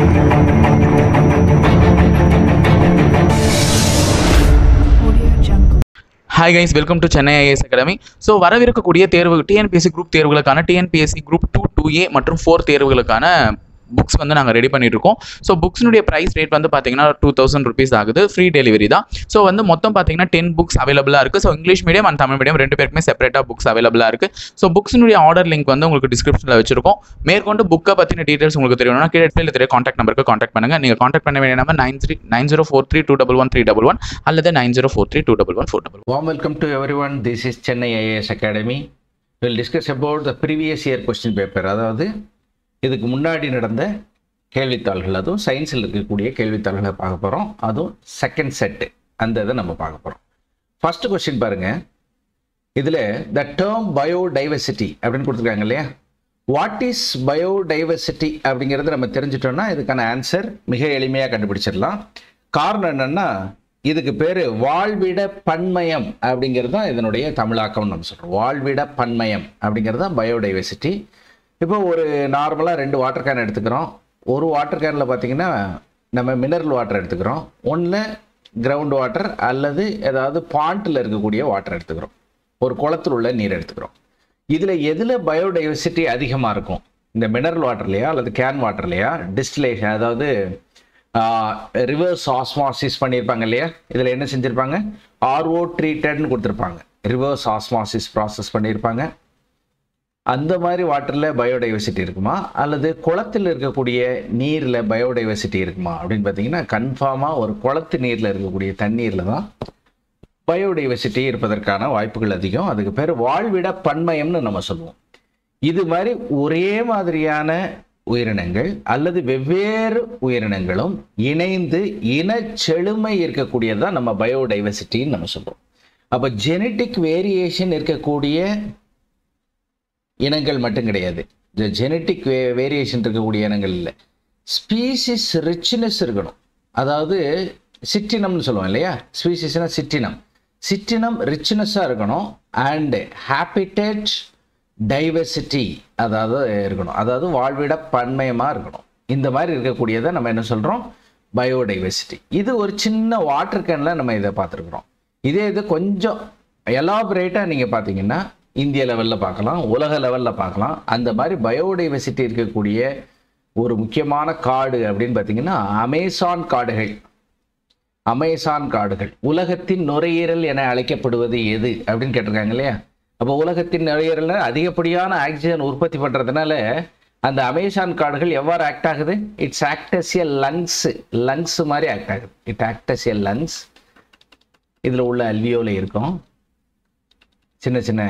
Hi guys, welcome to Chennai IAS Academy. So வரவிருக்கக்கூடிய தேர்வு TNPSC group தேர்வுகளுக்கான TNPSC group 2, 2A மற்றும் 4 தேர்வுகளுக்கான books வந்து நாங்கள் ரெடி பண்ணிட்டு இருக்கோம். ஸோ புக்ஸ்னுடைய ப்ரைஸ் ரேட் வந்து பார்த்தீங்கன்னா 2000 rupees ஆகுது. ஃப்ரீ டெலிவரி தான். ஸோ வந்து மொத்தம் பார்த்தீங்கன்னா 10 புக்ஸ் அவைலபிளாக இருக்குது. So English medium and Tamil medium ரெண்டு பேருக்குமே செப்பரேட்டாக புக்ஸ் அவைலபிளாக இருக்குது. ஸோ புக்ஸ்னுடைய ஆர்டர் லிங்க் வந்து உங்களுக்கு டிஸ்கிரிப்ஷனில் வச்சிருக்கோம். மேற்கொண்டு புக்கை பற்றின டீட்டெயில்ஸ் உங்களுக்கு தெரியணும்னா கீழே தெரிய காண்டாக்ட் நம்பருக்கு காண்டாக்ட் பண்ணுங்கள். நீங்கள் காண்டாக்ட் பண்ண வேண்டிய நம்பர் 9043211311 அல்லது 9043211411. Warm welcome to everyone. This is Chennai IAS Academy. We will discuss about the previous year question paper. அதாவது இதுக்கு முன்னாடி நடந்த கேள்வித்தாள்கள், அதுவும் சயின்ஸில் இருக்கக்கூடிய கேள்வித்தாள்களை பார்க்க போகிறோம். அதுவும் செகண்ட் செட்டு அந்த இதை நம்ம பார்க்க போகிறோம். ஃபர்ஸ்ட் கொஸ்டின் பாருங்க. இதில் த டேர்ம் பயோடைவர்சிட்டி அப்படின்னு கொடுத்துருக்காங்க இல்லையா? வாட் இஸ் பயோடைவர்சிட்டி அப்படிங்கிறது நம்ம தெரிஞ்சிட்டோம்னா இதுக்கான ஆன்சர் மிக எளிமையாக கண்டுபிடிச்சிடலாம். காரணம் என்னென்னா இதுக்கு பேர் வாழ்விட பன்மயம் அப்படிங்கிறது தான் இதனுடைய தமிழாக்கம். நம்ம சொல்கிறோம் வாழ்விட பன்மயம் அப்படிங்கிறது தான் பயோடைவர்சிட்டி. இப்போ ஒரு நார்மலாக 2 வாட்டர் கேன் எடுத்துக்கிறோம். ஒரு வாட்டர் கேனில் பார்த்திங்கன்னா நம்ம மினரல் வாட்டர் எடுத்துக்கிறோம், ஒன்று கிரவுண்ட் வாட்டர் அல்லது ஏதாவது பாண்டில் இருக்கக்கூடிய வாட்டர் எடுத்துக்கிறோம், ஒரு குளத்தில் உள்ள நீர் எடுத்துக்கிறோம். இதில் எதில் பயோடைவர்சிட்டி அதிகமாக இருக்கும்? இந்த மினரல் வாட்டர்லையா அல்லது கேன் வாட்டர்லையா? டிஸ்டிலேஷன், அதாவது ரிவர்ஸ் ஆஸ்மாசிஸ் பண்ணியிருப்பாங்க இல்லையா? இதில் என்ன செஞ்சுருப்பாங்க? RO ட்ரீட்டட்னு கொடுத்துருப்பாங்க. ரிவர்ஸ் ஆஸ்மாசிஸ் ப்ராசஸ் பண்ணியிருப்பாங்க. அந்த மாதிரி வாட்டரில் பயோடைவர்சிட்டி இருக்குமா அல்லது குளத்தில் இருக்கக்கூடிய நீரில் பயோடைவர்சிட்டி இருக்குமா அப்படின்னு பார்த்தீங்கன்னா கன்ஃபார்மாக ஒரு குளத்து நீரில் இருக்கக்கூடிய தண்ணீரில் தான் பயோடைவர்சிட்டி இருப்பதற்கான வாய்ப்புகள் அதிகம். அதுக்கு பேர் வாழ்விட பன்மயம்னு நம்ம சொல்லுவோம். இது மாதிரி ஒரே மாதிரியான உயிரினங்கள் அல்லது வெவ்வேறு உயிரினங்களும் இணைந்து இனச்செழுமை இருக்கக்கூடியதான் நம்ம பயோடைவர்சிட்டின்னு நம்ம சொல்லுவோம். அப்போ ஜெனட்டிக் வேரியேஷன் இருக்கக்கூடிய இனங்கள் மட்டும் கிடையாது, ஜெனட்டிக் வேரியேஷன் இருக்கக்கூடிய இனங்கள் இல்லை, ஸ்பீசிஸ் ரிச்னஸ் இருக்கணும். அதாவது சிற்றினம்னு சொல்லுவோம் இல்லையா? ஸ்பீசிஸ்னா சிற்றினம் ரிச்னஸாக இருக்கணும். அண்டு ஹேபிட்டட் டைவர்சிட்டி அதாவது இருக்கணும், அதாவது வாழ்விட பன்மயமாக இருக்கணும். இந்த மாதிரி இருக்கக்கூடியதை நம்ம என்ன சொல்கிறோம்? பயோடைவர்சிட்டி. இது ஒரு சின்ன வாட்டர் கேனில் நம்ம இதை பார்த்துருக்குறோம். இது கொஞ்சம் எலாபரேட்டாக நீங்கள் பார்த்தீங்கன்னா இந்திய லெவலில் பார்க்கலாம், உலக லெவலில் பார்க்கலாம். அந்த மாதிரி பயோடைவர்சிட்டி இருக்கக்கூடிய ஒரு முக்கியமான காடு அப்படின்னு பார்த்தீங்கன்னா அமேசான் காடுகள். உலகத்தின் நுரையீரல் என அழைக்கப்படுவது எது அப்படின்னு கேட்டிருக்காங்க இல்லையா? அப்போ உலகத்தின் நுரையீரலில் அதிகப்படியான ஆக்சிஜன் உற்பத்தி பண்ணுறதுனால அந்த அமேசான் காடுகள் எவ்வாறு ஆக்ட் ஆகுது? It's act as a lungs மாதிரி ஆக்ட் ஆகுது. It act as a lungs. இதில் உள்ள அல்வியோல இருக்கும் சின்ன சின்ன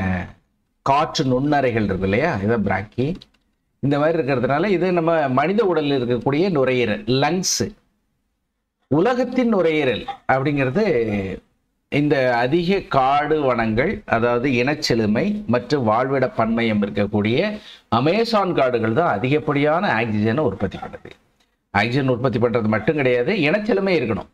காற்று நுண்ணறைகள் இருக்கு இல்லையா? இதை பிராக்கி. இந்த மாதிரி இருக்கிறதுனால இது நம்ம மனித உடலில் இருக்கக்கூடிய நுரையீரல், லங்ஸு. உலகத்தின் நுரையீரல் அப்படிங்கிறது இந்த அதிக காடு வனங்கள், அதாவது இனச்செழுமை மற்றும் வாழ்விட பன்மயம் இருக்கக்கூடிய அமேசான் காடுகள் தான் அதிகப்படியான ஆக்சிஜனை உற்பத்தி பண்ணுது. ஆக்சிஜன் உற்பத்தி பண்ணுறது மட்டும் கிடையாது, இனச்செழுமை இருக்கணும்,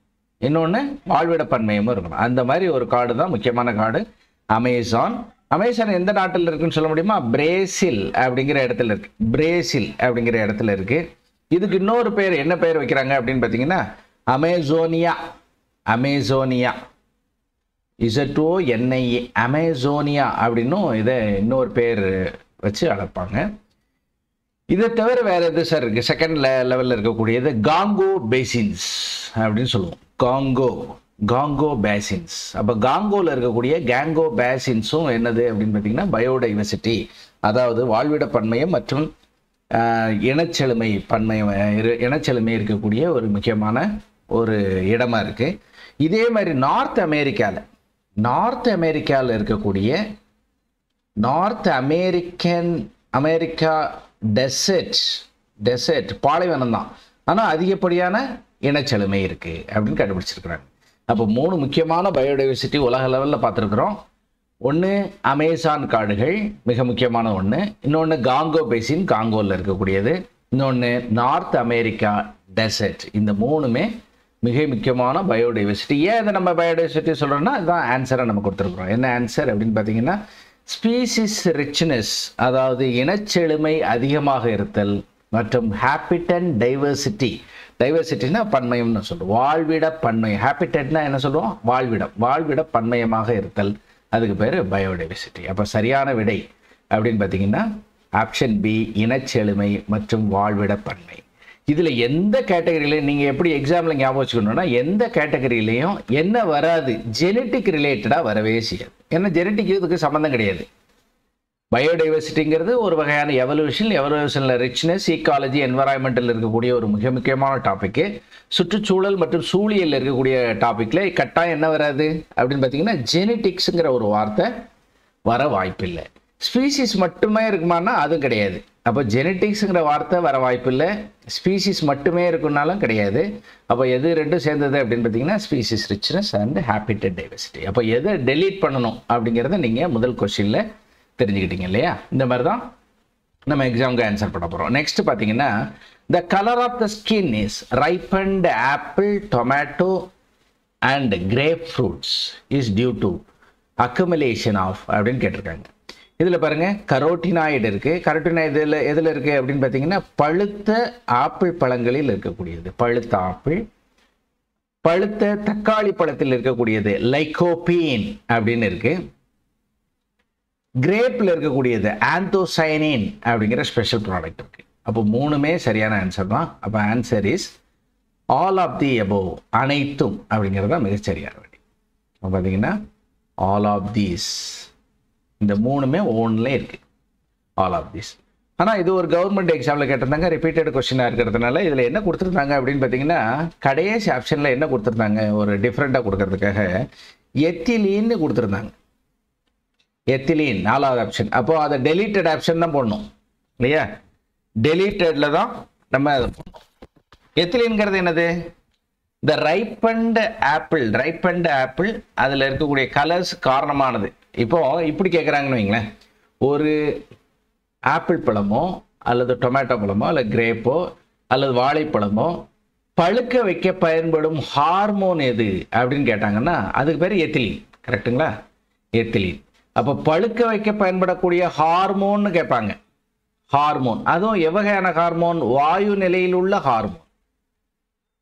இன்னொன்று வாழ்விட பன்மயமும் இருக்கணும். அந்த மாதிரி ஒரு காடு தான் முக்கியமான காடு அமேசான். அமேசான் எந்த நாட்டில் இருக்குன்னு சொல்ல முடியுமா? பிரேசில் அப்படிங்கிற இடத்துல இருக்கு. பிரேசில் அப்படிங்கிற இடத்துல இருக்கு. இதுக்கு இன்னொரு பேர் என்ன பேர் வைக்கிறாங்க அப்படின்னு பார்த்தீங்கன்னா அமேசோனியா ZONIA அமேசோனியா அப்படின்னும் இதை இன்னொரு பேர் வச்சு அழைப்பாங்க. இதை தவிர வேற எது சார் இருக்கு? செகண்ட் லெவலில் இருக்கக்கூடியது காங்கோ பேசின்ஸ் அப்படின்னு சொல்லுவோம். காங்கோ பேசின்ஸ். அப்போ காங்கோவில் இருக்கக்கூடிய கேங்கோ பேசின்ஸும் என்னது அப்படின்னு பார்த்தீங்கன்னா பயோடைவர்சிட்டி, அதாவது வாழ்விட பன்மயம் மற்றும் இனச்செழுமை இருக்கக்கூடிய ஒரு முக்கியமான ஒரு இடமா இருக்கு. இதே மாதிரி நார்த் அமெரிக்காவில் இருக்கக்கூடிய அமெரிக்கா டெசர்ட் பாலைவனம் தான், ஆனால் அதிகப்படியான இனச்செழுமை இருக்கு அப்படின்னு கண்டுபிடிச்சிருக்கிறாங்க. அப்போ 3 முக்கியமான பயோடைவர்சிட்டி உலக லெவலில் பார்த்துருக்குறோம். ஒன்று அமேசான் காடுகள் மிக முக்கியமான ஒன்று, இன்னொன்று காங்கோ பேசின் காங்கோவில் இருக்கக்கூடியது, இன்னொன்று நார்த் அமெரிக்கா டெசர்ட். இந்த 3மே மிக முக்கியமான பயோடைவர்சிட்டி. ஏன் இதை நம்ம பயோடைவர்சிட்டி சொல்கிறோம்னா இதுதான் ஆன்சரை நம்ம கொடுத்துருக்குறோம். என்ன ஆன்சர் அப்படின்னு பார்த்தீங்கன்னா ஸ்பீசிஸ் ரிச்னஸ், அதாவது இனச்செழுமை அதிகமாக இருத்தல் மற்றும் ஹேபிட்டட் டைவர்சிட்டி. டைவர்சிட்டினா பன்மயம்னு சொல்லுவோம். வாழ்விட பன்மயம். ஹேபிட்டட்னா என்ன சொல்லுவோம்? வாழ்விடம். வாழ்விட பன்மயமாக இருத்தல், அதுக்கு பேர் பயோடைவர்சிட்டி. அப்போ சரியான விடை அப்படின்னு பார்த்தீங்கன்னா ஆப்ஷன் பி, இனச்செழுமை மற்றும் வாழ்விட பன்மை. இதில் எந்த கேட்டகரியிலையும் நீங்கள் எப்படி எக்ஸாமில் ஞாபகம் வச்சுக்கணுன்னா, எந்த கேட்டகரியிலையும் என்ன வராது, ஜெனட்டிக் ரிலேட்டடாக வரவே செய்யாது. ஏன்னா ஜெனட்டிக் இதுக்கு சம்மந்தம் கிடையாது. பயோடைவர்சிட்டிங்கிறது ஒரு வகையான எவல்யூஷனில் ரிச்னஸ், ஈக்காலஜி, என்வரான்மெண்டல் இருக்கக்கூடிய ஒரு மிக முக்கியமான டாப்பிக்கு. சுற்றுச்சூழல் மற்றும் சூழியல் இருக்கக்கூடிய டாப்பிக்கில் கட்டாயம் என்ன வராது அப்படின்னு பார்த்தீங்கன்னா ஜெனட்டிக்ஸுங்கிற ஒரு வார்த்தை வர வாய்ப்பில்லை. ஸ்பீசிஸ் மட்டுமே இருக்குமானா அதுவும் கிடையாது. அப்போ ஜெனட்டிக்ஸுங்கிற வார்த்தை வர வாய்ப்பில்லை, ஸ்பீசிஸ் மட்டுமே இருக்குன்னாலும் கிடையாது. அப்போ எது ரெண்டும் சேர்ந்தது அப்படின்னு பார்த்தீங்கன்னா species richness and habitat diversity. அப்போ எதை டெலீட் பண்ணணும் அப்படிங்கிறத நீங்கள் முதல் கொஸ்டினில் தெரிஞ்சுக்கிட்டீங்க இல்லையா? இந்த மாதிரி தான் நம்ம எக்ஸாமுக்கு ஆன்சர் பண்ண போகிறோம். நெக்ஸ்ட் பார்த்தீங்கன்னா the colour of the skin is ripened apple, tomato and grape fruits is due to accumulation of அப்படின்னு கேட்டிருக்காங்க. இதில் பாருங்கள் கரோட்டினாய்டு இருக்குது. கரோட்டினாய்டு எதில் இருக்குது அப்படின்னு பார்த்தீங்கன்னா பழுத்த ஆப்பிள் பழங்களில் இருக்கக்கூடியது. பழுத்த ஆப்பிள். பழுத்த தக்காளி பழத்தில் இருக்கக்கூடியது லைகோபீன் அப்படின்னு இருக்குது. கிரேப்பில் இருக்கக்கூடியது ஆந்தோசைனின் அப்படிங்கிற ஸ்பெஷல் ப்ராடக்ட் இருக்குது. அப்போ மூணுமே சரியான ஆன்சர் தான். அப்போ answer is all of the above, அனைத்தும் அப்படிங்கிறது தான் மிகச்சரியான வழி. அப்போ பார்த்தீங்கன்னா ஆல் ஆஃப் தீஸ், இந்த மூணுமே ஒன்லே இருக்குது, ஆல் ஆஃப் தீஸ். ஆனால் இது ஒரு கவர்மெண்ட் எக்ஸாமில் கேட்டிருந்தாங்க, ரிப்பீட்டட் கொஸ்டினாக இருக்கிறதுனால இதில் என்ன கொடுத்துருந்தாங்க அப்படின்னு பார்த்தீங்கன்னா கடைசி ஆப்ஷனில் என்ன கொடுத்துருந்தாங்க, ஒரு டிஃப்ரெண்ட்டாக கொடுக்கறதுக்காக எத்திலீன்னு கொடுத்துருந்தாங்க. எத்திலீன் 4வது ஆப்ஷன். அப்போது அதை டெலீட்டட் ஆப்ஷன் தான் போடணும் இல்லையா? டெலீட்டடில் தான் நம்ம அதை போடணும். எத்திலீன்கிறது என்னது? இந்த ரைப்பண்ட் ஆப்பிள் அதில் இருக்கக்கூடிய கலர்ஸ் காரணமானது. இப்போ இப்படி கேட்குறாங்கன்னு வைங்களேன், ஒரு ஆப்பிள் பழமோ அல்லது டொமேட்டோ பழமோ அல்லது கிரேப்போ அல்லது வாழைப்பழமோ பழுக்க வைக்க பயன்படும் ஹார்மோன் எது அப்படின்னு கேட்டாங்கன்னா அதுக்கு பேர் எத்திலீன். கரெக்டுங்களா? எத்திலீன். அப்போ பழுக்க வைக்க பயன்படக்கூடிய ஹார்மோன்னு கேட்பாங்க. ஹார்மோன், அதுவும் எவ்வகையான ஹார்மோன்? வாயு நிலையில் உள்ள ஹார்மோன்.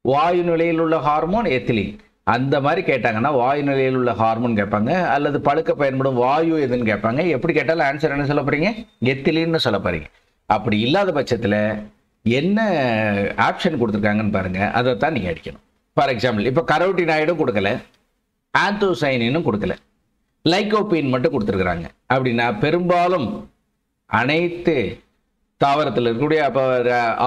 வாயு நிலையில் உள்ள ஹார்மோன் எத்திலீன். அந்த மாதிரி கேட்டாங்கன்னா வாயு நிலையில் உள்ள ஹார்மோன் கேட்பாங்க, அல்லது பழுக்க பயன்படும் வாயு எதுன்னு கேட்பாங்க. எப்படி கேட்டாலும் ஆன்சர் என்ன சொல்ல போறீங்க? எத்திலீன்னு சொல்ல போறீங்க. அப்படி இல்லாத பட்சத்தில் என்ன ஆப்ஷன் கொடுத்துருக்காங்கன்னு பாருங்க, அதை தான் நீங்கள் அடிக்கணும். ஃபார் எக்ஸாம்பிள் இப்போ கரோட்டினாய்டும் கொடுக்கல, ஆந்தோசைனினும் கொடுக்கல, லைகோபீன் மட்டும் கொடுத்துருக்குறாங்க. அப்படின்னா பெரும்பாலும் அனைத்து தாவரத்தில் இருக்கக்கூடிய அப்போ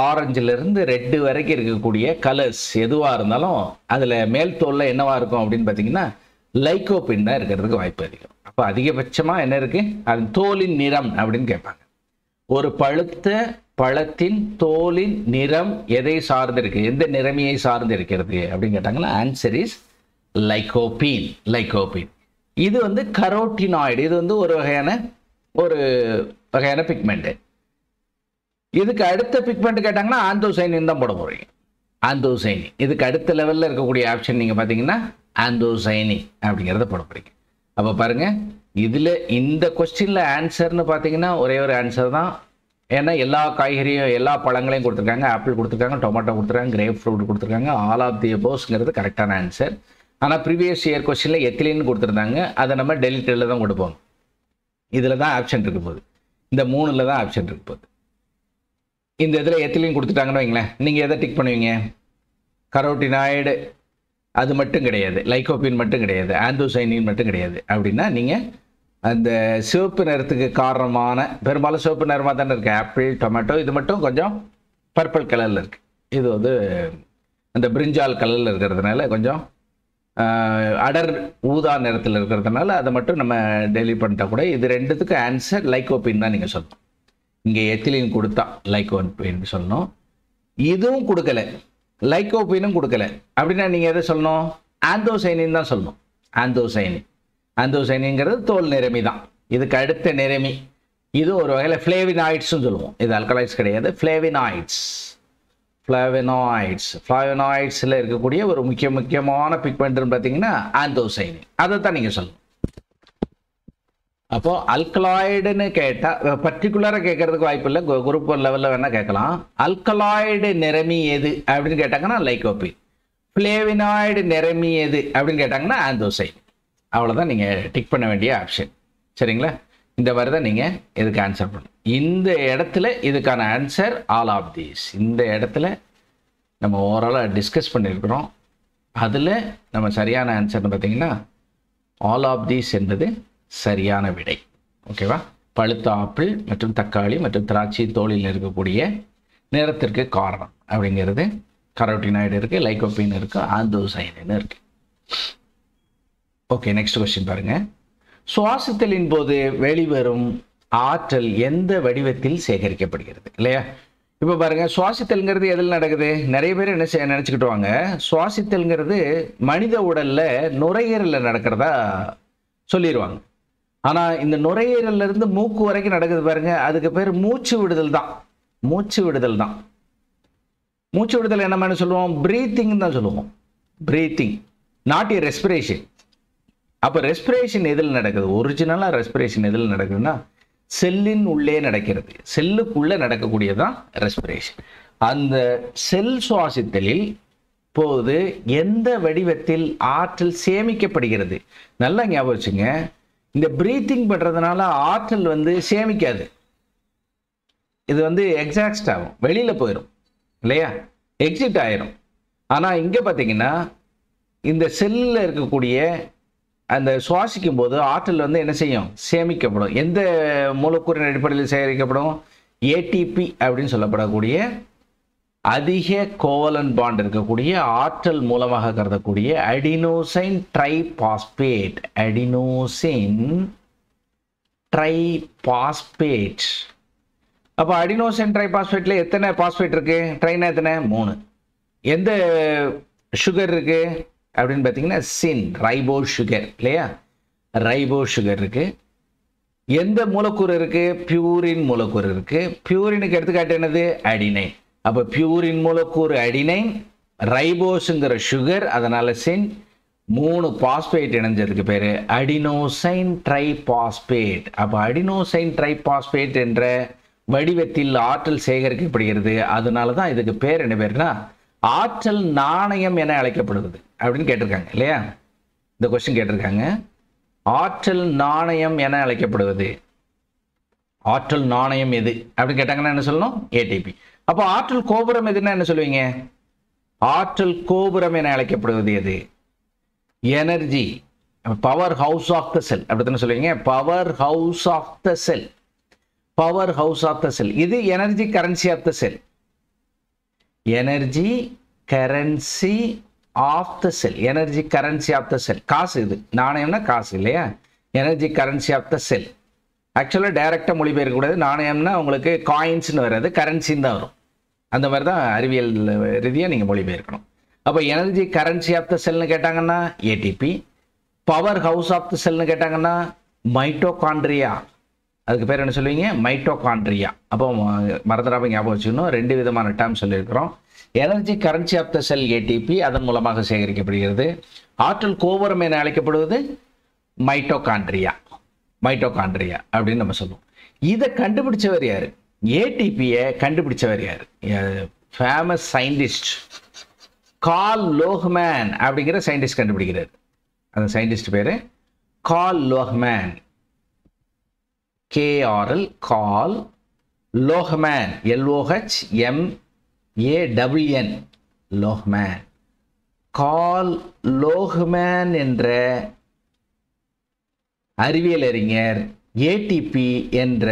ஆரஞ்சிலிருந்து ரெட்டு வரைக்கும் இருக்கக்கூடிய கலர்ஸ் எதுவாக இருந்தாலும் அதில் மேல் தோலில் என்னவாக இருக்கும் அப்படின்னு பார்த்தீங்கன்னா லைகோபின் தான் இருக்கிறதுக்கு வாய்ப்பு அதிகம். அப்போ அதிகபட்சமாக என்ன இருக்குது? அது தோலின் நிறம் அப்படின்னு கேட்பாங்க. ஒரு பழுத்த பழத்தின் தோலின் நிறம் எதை சார்ந்து இருக்குது, எந்த நிறமையை சார்ந்து இருக்கிறது அப்படின்னு கேட்டாங்கன்னா ஆன்சர் இஸ் லைகோபீன். லைகோபீன் இது வந்து கரோட்டினாய்டு. இது வந்து ஒரு வகையான பிக்மெண்ட்டு. இதுக்கு அடுத்த பிக்மெண்ட் கேட்டாங்கன்னா ஆந்தோசைனின் தான் போட போகிறீங்க. ஆந்தோசைனி இதுக்கு அடுத்த லெவலில் இருக்கக்கூடிய ஆப்ஷன் நீங்கள் பார்த்தீங்கன்னா ஆந்தோசைனி அப்படிங்கிறத போட போகிறீங்க. அப்போ பாருங்கள், இதில் இந்த கொஸ்டினில் ஆன்சர்னு பார்த்தீங்கன்னா ஒரே ஒரு ஆன்சர் தான். ஏன்னா எல்லா காய்கறியும் எல்லா பழங்களையும் கொடுத்துருக்காங்க. ஆப்பிள் கொடுத்துருக்காங்க, டொமேட்டோ கொடுத்துருக்காங்க, கிரேப் ஃப்ரூட் கொடுத்துருக்காங்க. ஆல் ஆஃப் தி அபோவ்ங்கிறது கரெக்டான ஆன்சர். ஆனால் ப்ரீவியஸ் இயர் கொஸ்டினில் எத்திலீன் கொடுத்துருந்தாங்க, அதை நம்ம டெலிட்டரில் தான் கொடுப்போம். இதில் தான் ஆப்ஷன் இருக்க போகுது, இந்த 3ல் தான் ஆப்ஷன் இருக்க போகுது. இந்த இதில் எத்திலீன் கொடுத்துட்டாங்கன்னு வைங்களேன், நீங்கள் எதை டிக் பண்ணுவீங்க? கரோட்டினாய்டு அது மட்டும் கிடையாது, லைகோபின் மட்டும் கிடையாது, ஆந்தோசைனின் மட்டும் கிடையாது. அப்படின்னா நீங்கள் அந்த சிவப்பு நிறத்துக்கு காரணமான, பெரும்பாலும் சிவப்பு நிறமாக தானே இருக்குது ஆப்பிள், டொமேட்டோ. இது மட்டும் கொஞ்சம் பர்பிள் கலரில் இருக்குது. இது வந்து அந்த பிரிஞ்சால் கலரில் இருக்கிறதுனால கொஞ்சம் அடர் ஊதா நிறத்தில் இருக்கிறதுனால அதை மட்டும் நம்ம டெலிட் பண்ணிட்டா கூட இது ரெண்டுத்துக்கு ஆன்சர் லைகோபின் தான் நீங்கள் சொல்லணும். இங்கே எத்திலீன் கொடுத்தா லைகோபின் சொல்லணும். இதுவும் கொடுக்கல, லைகோபினும் கொடுக்கல. அப்படின்னா நீங்கள் எதை சொல்லணும்? ஆந்தோசைனின் தான் சொல்லணும். ஆந்தோசைனிங்கிறது தோல் நிறமி தான். இதுக்கு அடுத்த நிறமி. இது ஒரு வகையில் ஃப்ளேவினாய்ட்ஸ்னு சொல்லுவோம். இது ஆல்கலைட்ஸ் கிடையாது, ஃப்ளேவினாய்ட்ஸில் இருக்கக்கூடிய ஒரு முக்கியமான பிக்மெண்ட்னு பார்த்தீங்கன்னா ஆந்தோசைனின். அதை தான் நீங்கள் சொல்லணும். அப்போ அல்கலாய்டுன்னு கேட்டால் பர்டிகுலராக கேட்கறதுக்கு வாய்ப்பு இல்லை, குரூப் லெவலில் வேணால் கேட்கலாம். அல்கலாய்டு நிறமி எது அப்படின்னு கேட்டாங்கன்னா லைகோபின். ஃப்ளேவினாய்டு நிறமி எது அப்படின்னு கேட்டாங்கன்னா ஆந்தோசைன். அவ்வளோதான் நீங்கள் டிக் பண்ண வேண்டிய ஆப்ஷன். சரிங்களா? இந்த மாதிரி தான் நீங்கள் இதுக்கு ஆன்சர் பண்ணணும். இந்த இடத்துல இதுக்கான ஆன்சர் ஆல் ஆஃப் தீஸ். இந்த இடத்துல நம்ம ஓவராலாக டிஸ்கஸ் பண்ணியிருக்கிறோம். அதில் நம்ம சரியான ஆன்சர்னு பார்த்தீங்கன்னா ஆல் ஆஃப் தீஸ் என்பது சரியான விடை. ஓகேவா? பழுத்த ஆப்பிள் மற்றும் தக்காளி மற்றும் திராட்சை தோலில் இருக்கக்கூடிய நிறத்திற்கு காரணம் அப்படிங்கிறது கரோட்டினாய்டு இருக்குது, லைகோபின் இருக்குது, ஆந்தோசைனின் இருக்குது. ஓகே, நெக்ஸ்ட் கொஸ்டின் பாருங்கள். சுவாசித்தலின் போது வெளிவரும் ஆற்றல் எந்த வடிவத்தில் சேகரிக்கப்படுகிறது? இல்லையா? இப்போ பாருங்கள், சுவாசித்தல்ங்கிறது எதில் நடக்குது? நிறைய பேர் என்ன நினச்சிக்கிட்டு வாங்க, சுவாசித்தல்ங்கிறது மனித உடலில் நுரையீரலில் நடக்கிறதா சொல்லிடுவாங்க. ஆனால் இந்த நுரையீரலிருந்து மூக்கு வரைக்கும் நடக்குது பாருங்க, அதுக்கு பேர் மூச்சு விடுதல் தான். மூச்சு விடுதல் தான். மூச்சு விடுதல் என்னமான்னு சொல்லுவோம்? பிரீத்திங் தான் சொல்லுவோம். Breathing, not a respiration. அப்போ ரெஸ்பிரேஷன் எதில் நடக்குது? ஒரிஜினலாக ரெஸ்பிரேஷன் எதில் நடக்குதுன்னா செல்லின் உள்ளே நடக்கிறது. செல்லுக்குள்ளே நடக்கக்கூடியதான் ரெஸ்பிரேஷன். அந்த செல் சுவாசித்தலில் போது எந்த வடிவத்தில் ஆற்றல் சேமிக்கப்படுகிறது? நல்லா ஞாபகம் வச்சுங்க, இந்த பிரீத்திங் பண்ணுறதுனால ஆற்றல் சேமிக்காது. இது எக்ஸாக்ட் ஆகும், வெளியில் போயிடும் இல்லையா? எக்ஸிட் ஆயிரும். ஆனால் இங்கே பார்த்தீங்கன்னா இந்த செல்லில் இருக்கக்கூடிய அந்த சுவாசிக்கும் போது ஆற்றல் என்ன செய்யும்? சேமிக்கப்படும். எந்த மூலக்கூறின் அடிப்படையில் சேகரிக்கப்படும்? ஏடிபி அப்படின்னு சொல்லப்படக்கூடிய அதிக கோவலன்ட் பாண்ட் இருக்கக்கூடிய ஆற்றல் மூலமாக கருதக்கூடிய அடினோசைன் ட்ரைபாஸ்பேட். Adenosine triphosphate. அப்போ அடினோசின் ட்ரைபாஸ்பேட்ல எத்தனை பாஸ்பேட் இருக்கு? ட்ரைனா எத்தனை? 3. எந்த சுகர் இருக்கு அப்படின்னு பார்த்தீங்கன்னா சின், ரைபோ சுகர் இல்லையா? ரைபோ சுகர் இருக்கு. எந்த மூலக்கூறு இருக்கு? பியூரின் மூலக்கூறு இருக்கு. பியூரினுக்கு எடுத்துக்காட்டு என்னது? அடினைன். அப்போ பியூரின் மூலக்கூறு அடினைன், ரைபோஸுங்கிற சுகர், அதனால சின், 3 பாஸ்பேட் இணைஞ்சதுக்கு பேர் அடினோசைன் ட்ரைபாஸ்பேட். அப்போ அடினோசைன் ட்ரைபாஸ்பேட் என்ற வடிவத்தில் ஆற்றல் சேகரிக்கப்படுகிறது. அதனால தான் இதுக்கு பேர் என்ன பேருனா ஆற்றல் நாணயம் என அழைக்கப்படுவது அப்படின்னு கேட்டிருக்காங்க இல்லையா? இந்த கொஸ்டின் கேட்டிருக்காங்க. ஆற்றல் நாணயம் என அழைக்கப்படுவது. ஆற்றல் நாணயம் எது அப்படின்னு கேட்டாங்கன்னா என்ன சொல்லணும்? ஏடிபி. அப்போ ஆற்றல் கோபுரம் எதுன்னா என்ன சொல்லுவீங்க? ஆற்றல் கோபுரம் என அழைக்கப்படுவது எது? Energy power house of the cell அப்படித்தானே சொல்லுவீங்க. Power house of the cell. Power house of the cell. இது energy currency of the cell. Energy currency of the cell. Energy currency of the cell. காசு. இது நாணயம்னா காசு இல்லையா? Energy currency of the cell. ஆக்சுவலாக டைரெக்டாக மொழிபெயர்க்கக்கூடாது. நாணயம்னா உங்களுக்கு காயின்ஸ்னு வராது, கரன்சின்னு தான் வரும். அந்த மாதிரி தான் அறிவியல் ரீதியாக நீங்கள் மொழிபெயர்க்கணும். அப்போ எனர்ஜி கரன்சி ஆஃப் த செல்னு கேட்டாங்கன்னா ATP. Power house of the செல்னு கேட்டாங்கன்னா மைட்டோகாண்ட்ரியா. அதுக்கு பேர் என்ன சொல்லுவீங்க? மைட்டோகாண்ட்ரியா. அப்போ மறந்துடாம ஞாபகம் வச்சுக்கணும், 2 விதமான டேர்ம் சொல்லியிருக்கிறோம். Energy currency of the cell ATP, அதன் மூலமாக சேகரிக்கப்படுகிறது. ஆற்றல் கோபுரம் என அழைக்கப்படுவது மைட்டோகாண்ட்ரியா. மைட்டோகாண்ட்ரியா அப்படின்னு நம்ம சொல்லுவோம். இதை கண்டுபிடிச்சவர் யாரு? ஏடிபியை கண்டுபிடிச்சவர் யாரு? ஃபேமஸ் சயின்டிஸ்ட் கார்ல் லோஹ்மேன் அப்படிங்கிற சயின்டிஸ்ட் கண்டுபிடிக்கிறார். அந்த சயின்டிஸ்ட் பேரு Karl Lohmann. KRL, Karl Lohmann, LOHMANN, Lohmann. Karl Lohmann என்ற அறிவியல் அறிஞர் ஏடிபி என்ற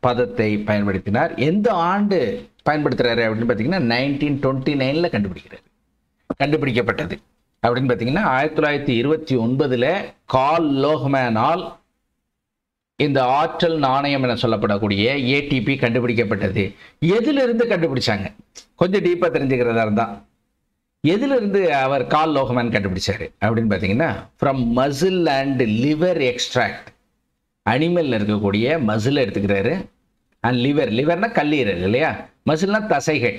பதத்தை பயன்படுத்தினார். எந்த ஆண்டு பயன்படுத்துறாரு அப்படின்னு பார்த்தீங்கன்னா 1929 கண்டுபிடிக்கிறார். கண்டுபிடிக்கப்பட்டது அப்படின்னு பார்த்தீங்கன்னா 1929 கார்ல் லோஹ்மேனால் இந்த ஆற்றல் நாணயம் என சொல்லப்படக்கூடிய ஏடிபி கண்டுபிடிக்கப்பட்டது. எதிலிருந்து கண்டுபிடிச்சாங்க? கொஞ்சம் டீப்பாக தெரிஞ்சுக்கிறதா இருந்தால் எதிலிருந்து அவர் கார்ல் லோஹ்மேன் கண்டுபிடிச்சாரு அப்படின்னு பார்த்தீங்கன்னா from muscle and liver extract. அனிமலில் இருக்கக்கூடிய மசில் எடுத்துக்கிறாரு. அண்ட் லிவர், லிவர்னா கல்லீரல் இல்லையா? மசில்னா தசைகள்,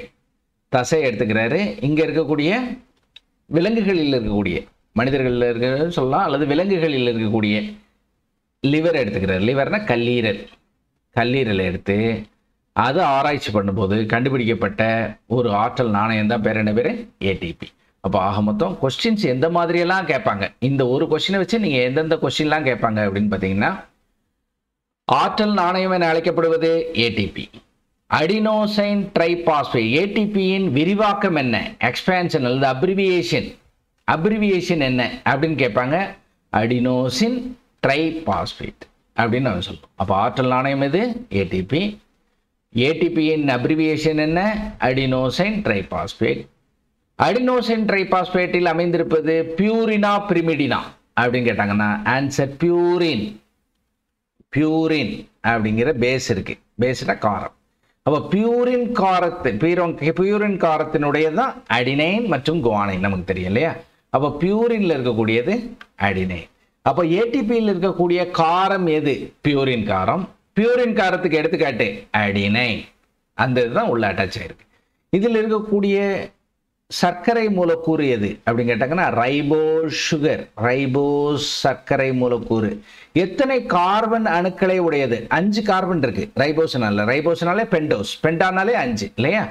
தசை எடுத்துக்கிறாரு. இங்கே இருக்கக்கூடிய விலங்குகளில் இருக்கக்கூடிய, மனிதர்களில் இருக்க சொல்லலாம் அல்லது விலங்குகளில் இருக்கக்கூடிய லிவர் எடுத்துக்கிறார். லிவர்னா கல்லீரல். கல்லீரல் எடுத்து அது ஆராய்ச்சி பண்ணும்போது கண்டுபிடிக்கப்பட்ட ஒரு ஆற்றல் நாணயம் தான் பேர் என்ன பேர்? ஏடிபி. அப்போ ஆக மொத்தம் கொஸ்டின்ஸ் எந்த மாதிரியெல்லாம் கேட்பாங்க, இந்த ஒரு கொஸ்டினை வச்சு நீங்கள் எந்தெந்த கொஸ்டின்லாம் கேட்பாங்க அப்படின்னு பார்த்தீங்கன்னா, ஆற்றல் நாணயம் என அழைக்கப்படுவது ஏடிபி. அடினோசைன் ட்ரைபாஸ்பேட், ஏடிபியின் விரிவாக்கம் என்ன, எக்ஸ்பேன்ஷன் அல்லது அப்ரிவியேஷன் என்ன அப்படின்னு கேட்பாங்க. அடினோசின் ட்ரைபாஸ்பேட் அப்படின்னு நம்ம சொல்லுவோம். அப்போ ஆற்றல் நாணயம் எது? ஏடிபி. ஏடிபியின் அப்ரிவியேஷன் என்ன? Adenosine triphosphate. அடினோசைன் ட்ரைபாஸ்பேட்டில் அமைந்திருப்பது பியூரினா பிரிமிடினா அப்படின்னு கேட்டாங்கன்னா ஆன்சர் பியூரின். பியூரின் அப்படிங்கிற பேஸ் இருக்கு. பேஸ்னா காரம். அப்போ பியூரின் காரத்தினுடைய தான் அடினைன் மற்றும் குவானைன் நமக்கு தெரியும் இல்லையா? அப்போ பியூரின்ல இருக்கக்கூடியது அடினைன். அப்போ ஏடிபியில் இருக்கக்கூடிய காரம் எது? பியூரின் காரம். பியூரின் காரத்துக்கு எடுத்துக்காட்டு அடினைன். அந்த இதுதான் உள்ள அட்டாச் ஆயிருக்கு. இதில் இருக்கக்கூடிய சர்க்கரை மூலக்கூறு எது அப்படின்னு கேட்டாங்கன்னா ரைபோஸ் சுகர். ரைபோஸ் சர்க்கரை மூலக்கூறு எத்தனை கார்பன் அணுக்களை உடையது? 5 கார்பன் இருக்கு ரைபோஸ்னால. ரைபோஸ்னாலே பெண்டோஸ், பெண்டானாலே 5 இல்லையா?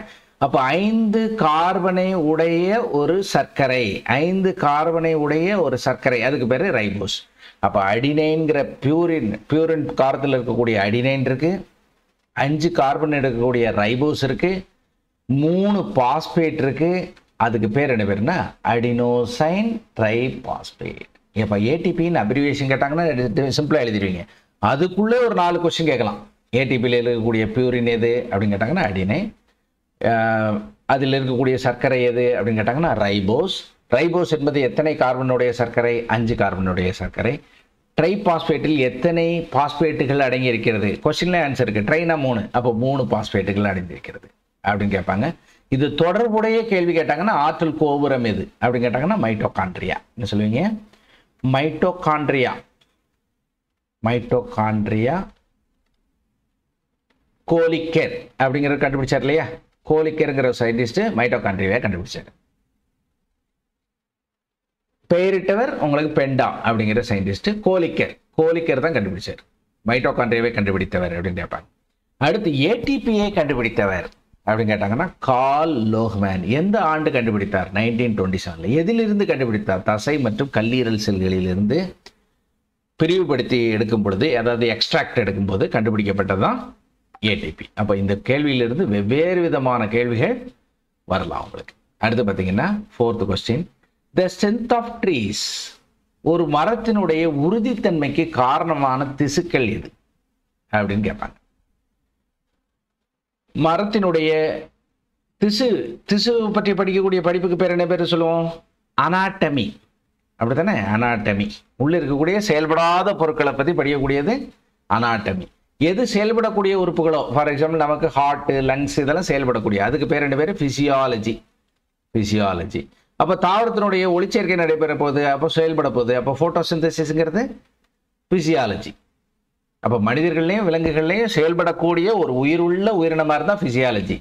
அப்போ 5 கார்பனை உடைய ஒரு சர்க்கரை, 5 கார்பனை உடைய ஒரு சர்க்கரை, அதுக்கு பேரு ரைபோஸ். அப்போ அடினைன்கிற பியூரின் காரத்தில் இருக்கக்கூடிய அடினைன் இருக்கு, 5 கார்பன் இருக்கக்கூடிய ரைபோஸ் இருக்கு, 3 பாஸ்பேட் இருக்கு. அதுக்கு பேர் என்ன பேருன்னா அடினோசைன் ட்ரைபாஸ்பேட். இப்போ ஏடிபின்னு அப்ரிவியேஷன் கேட்டாங்கன்னா சிம்பிளாக எழுதிடுவீங்க. அதுக்குள்ளே ஒரு 4 கொஸ்டின் கேட்கலாம். ஏடிபியில் இருக்கக்கூடிய பியூரின் எது அப்படின்னு கேட்டாங்கன்னா அடினைன். அதில் இருக்கக்கூடிய சர்க்கரை எது அப்படின்னு கேட்டாங்கன்னா ரைபோஸ். ரைபோஸ் என்பது எத்தனை கார்பனுடைய சர்க்கரை? 5 கார்பனுடைய சர்க்கரை. ட்ரைபாஸ்பேட்டில் எத்தனை பாஸ்பேட்டுகள் அடங்கி இருக்கிறது? கொஸ்டின்ல ஆன்சர் இருக்கு. ட்ரைனா 3, அப்போ 3 பாஸ்பேட்டுகள் அடங்கியிருக்கிறது அப்படின்னு கேட்பாங்க. இது தொடர்புடைய கேள்வி கேட்டாங்கன்னா ஆற்றல் கோபுரம் எது அப்படின்னு கேட்டாங்கன்னா மைட்டோகாண்ட்ரியா. என்ன சொல்லுவீங்க? மைட்டோகாண்ட்ரியா. மைட்டோகாண்ட்ரியா கோலிக்கர் அப்படிங்கிறத கண்டுபிடிச்சார் இல்லையா? கோலிக்கருங்கிற சயின்டிஸ்ட் மைட்டோகாண்ட்ரியாவை கண்டுபிடிச்சார். பெயரிட்டவர் உங்களுக்கு பெண்டா அப்படிங்கிற சயின்டிஸ்ட். கோலிக்கர் தான் கண்டுபிடிச்சார். மைட்டோகாண்ட்ரியாவை கண்டுபிடித்தவர் அப்படின்னு கேட்பாங்க. அடுத்து ஏடிபியை கண்டுபிடித்தவர் அப்படின்னு கேட்டாங்கன்னா கார்ல் லோஹ்மேன். எந்த ஆண்டு கண்டுபிடித்தார்? 1927. எதிலிருந்து கண்டுபிடித்தார்? தசை மற்றும் கல்லீரல் செல்களிலிருந்து பிரிவுபடுத்தி எடுக்கும் பொழுது, அதாவது எக்ஸ்ட்ராக்ட் எடுக்கும்போது கண்டுபிடிக்கப்பட்டதுதான் ஏடிபி. அப்போ இந்த கேள்வியிலிருந்து வெவ்வேறு விதமான கேள்விகள் வரலாம் உங்களுக்கு. அடுத்து பார்த்தீங்கன்னா 4th question, the strength of trees, ஒரு மரத்தினுடைய உறுதித்தன்மைக்கு காரணமான திசுக்கள் எது அப்படின்னு கேட்பாங்க. மரத்தினுடைய திசு பற்றி படிக்கக்கூடிய படிப்புக்கு பேர் என்ன பேர் சொல்லுவோம்? அனாட்டமி. அப்படித்தானே? அனாட்டமி. உள்ள இருக்கக்கூடிய செயல்படாத பொருட்களை பற்றி படிக்கக்கூடியது அனாட்டமி. எது செயல்படக்கூடிய உறுப்புகளோ, ஃபார் எக்ஸாம்பிள் நமக்கு ஹார்ட், லங்ஸ் இதெல்லாம் செயல்படக்கூடிய, அதுக்கு பேர் என்ன பேர்? பிசியாலஜி. அப்போ தாவரத்தினுடைய ஒளிச்சேர்க்கை நடைபெற போகுது, அப்போ செயல்பட போகுது, அப்போ ஃபோட்டோசிந்தசிஸ்ங்கிறது பிசியாலஜி. அப்போ மனிதர்கள்லையும் விலங்குகள்லையும் செயல்படக்கூடிய ஒரு உயிருள்ள உயிரினமாக இருந்தால் ஃபிசியாலஜி.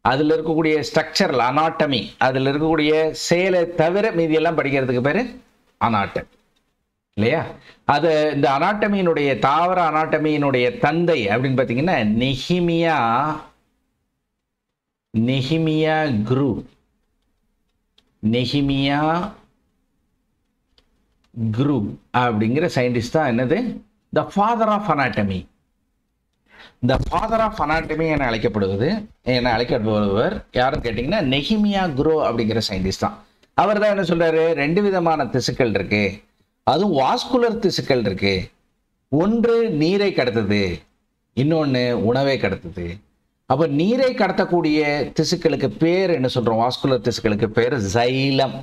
அதில் இருக்கக்கூடிய ஸ்ட்ரக்சரல் அனாட்டமி, அதில் இருக்கக்கூடிய செயலை தவிர மீதியெல்லாம் படிக்கிறதுக்கு பேர் அனாட்டமி இல்லையா? அது இந்த அனாட்டமியினுடைய, தாவர அனாட்டமியினுடைய தந்தை அப்படின்னு பார்த்தீங்கன்னா நெஹிமியா குரூ அப்படிங்கிற சயின்டிஸ்ட் தான் என்னது? The father of anatomy. The father of anatomy என அழைக்கப்படுவர் யாருன்னு கேட்டிங்கன்னா நெஹிமியா குரோ அப்படிங்கிற சயின்டிஸ்ட் தான். அவர் தான் என்ன சொல்றாரு? 2 விதமான திசுக்கள் இருக்கு, அதுவும் வாஸ்குலர் திசுக்கள் இருக்கு. ஒன்று நீரை கடத்துது, இன்னொன்று உணவை கடத்துது. அப்போ நீரை கடத்தக்கூடிய திசுக்களுக்கு பேர் என்ன சொல்றோம்? வாஸ்குலர் திசுக்களுக்கு பேர் ஜைலம்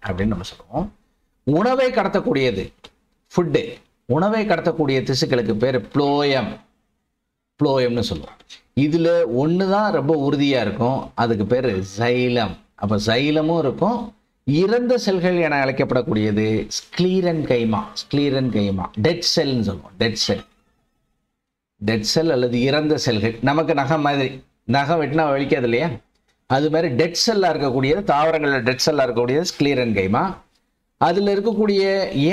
அப்படின்னு நம்ம சொல்றோம். உணவை கடத்தக்கூடியது ஃபுட்டு, உணவை கடத்தக்கூடிய திசுக்களுக்கு பேர் ப்ளோயம்னு சொல்லுவோம். இதில் ஒன்று தான் ரொம்ப உறுதியாக இருக்கும், அதுக்கு பேர் ஜைலம். அப்போ ஜைலமும் இருக்கும். இறந்த செல்கள் என அழைக்கப்படக்கூடியது ஸ்க்ளீரன் கைமா. டெட் செல்னு சொல்லுவோம். டெட் செல் அல்லது இறந்த செல்கள். நமக்கு நகம் மாதிரி, நகம் வெட்டினா வலிக்காது இல்லையா? அது மாதிரி டெட் செல்லாக இருக்கக்கூடியது, தாவரங்களில் டெட் செல்லாக இருக்கக்கூடியது ஸ்க்ளீரன் கைமா. அதில் இருக்கக்கூடிய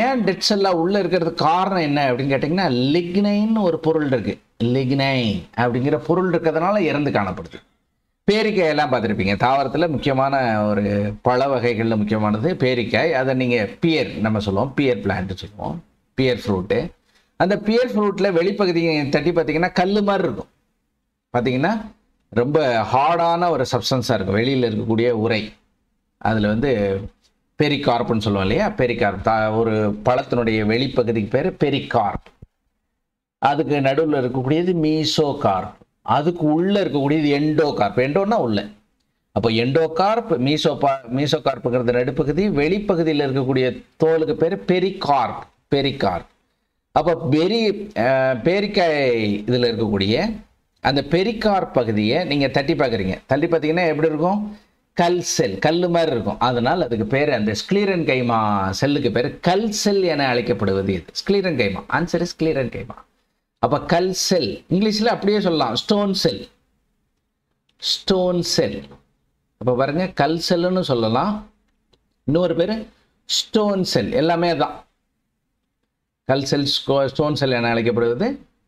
ஏன் டெட் செல்லாக உள்ளே இருக்கிறதுக்கு காரணம் என்ன அப்படின்னு கேட்டிங்கன்னா, லிக்னைன்னு ஒரு பொருள் இருக்குது. லிக்னைன் அப்படிங்கிற பொருள் இருக்கிறதுனால இறந்து காணப்படுது. பேரிக்காயெல்லாம் பார்த்துருப்பீங்க. தாவரத்தில் முக்கியமான ஒரு பழ வகைகளில் முக்கியமானது பேரிக்காய். அதை நீங்கள் பியர் நம்ம சொல்லுவோம், பியர் பிளான்ட்டு சொல்லுவோம், பியர் ஃப்ரூட்டு. அந்த பியர் ஃப்ரூட்டில் வெளிப்பகுதியை தட்டி பார்த்தீங்கன்னா கல் மாதிரி இருக்கும். பார்த்தீங்கன்னா ரொம்ப ஹார்டான ஒரு சப்ஸ்டன்ஸாக இருக்கும். வெளியில் இருக்கக்கூடிய உரை அதில் வந்து பெரிகார்ப்னு சொல்லுவோம் இல்லையா, பெரிகார்ப். ஒரு பழத்தினுடைய வெளிப்பகுதிக்கு பேர் பெரிகார்ப். அதுக்கு நடுவில் இருக்கக்கூடியது மீசோகார்ப். அதுக்கு உள்ளே இருக்கக்கூடியது எண்டோகார்ப். எண்டோன்னா உள்ள. அப்போ எண்டோகார்ப், மீசோகார்ப்புங்கிறது நடுப்பகுதி. வெளிப்பகுதியில் இருக்கக்கூடிய தோலுக்கு பேர் பெரிகார்ப். பெரிகார்ப். அப்போ பேரிக்காய் இதில் இருக்கக்கூடிய அந்த பெரிகார்ப் பகுதியை நீங்கள் தட்டி பார்க்குறீங்க. தட்டி பார்த்தீங்கன்னா எப்படி இருக்கும்? கல் செல், கல் மாதிரி இருக்கும். அதனால் அதுக்கு பேர், அந்த ஸ்க்ளீரன் கைமா செல்லுக்கு பேர் கல் செல் என அழைக்கப்படுவது இது. ஸ்க்ளீரன் கைமா. ஆன்சர் இஸ் ஸ்க்ளீரன் கைமா. அப்போ கல் செல், இங்கிலீஷில் அப்படியே சொல்லலாம் ஸ்டோன் செல். ஸ்டோன் செல். அப்போ பாருங்க, கல் செல்லுன்னு சொல்லலாம், இன்னொரு பேர் ஸ்டோன் செல். எல்லாமே தான் கல் செல், ஸ்டோன் செல் என அழைக்கப்படுவது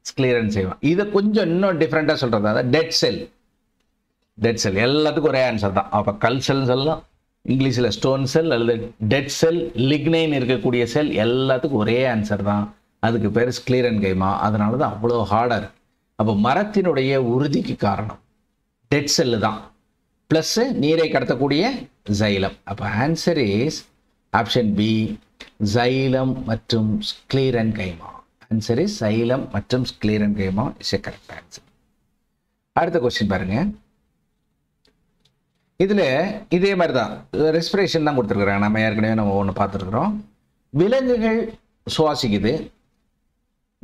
ஸ்க்ளீரன் கைமா. இதை கொஞ்சம் இன்னும் டிஃப்ரெண்ட்டாக சொல்கிறது, அதாவது டெட் செல். டெட் செல் எல்லாத்துக்கும் ஒரே ஆன்சர் தான். அப்போ கல் செல் சொல்லலாம், இங்கிலீஷில் ஸ்டோன் செல் அல்லது டெட் செல், லிக்னைன் இருக்கக்கூடிய செல், எல்லாத்துக்கும் ஒரே ஆன்சர் தான். அதுக்கு பேர் ஸ்க்ளீரன் கைமா. அதனால தான் அவ்வளோ ஹார்டாக இருக்குது. அப்போ மரத்தினுடைய உறுதிக்கு காரணம் டெட் செல்லு தான், ப்ளஸ்ஸு நீரை கடத்தக்கூடிய ஜைலம். அப்போ answer is option B, xylem மற்றும் sclerenchyma. Answer is xylem மற்றும் sclerenchyma is a correct answer. அடுத்த கொஸ்டின் பாருங்க. இதில் இதே மாதிரி தான் ரெஸ்பிரேஷன் தான் கொடுத்துருக்குறாங்க. நம்ம ஏற்கனவே ஒன்று பார்த்துருக்குறோம். விலங்குகள் சுவாசிக்குது.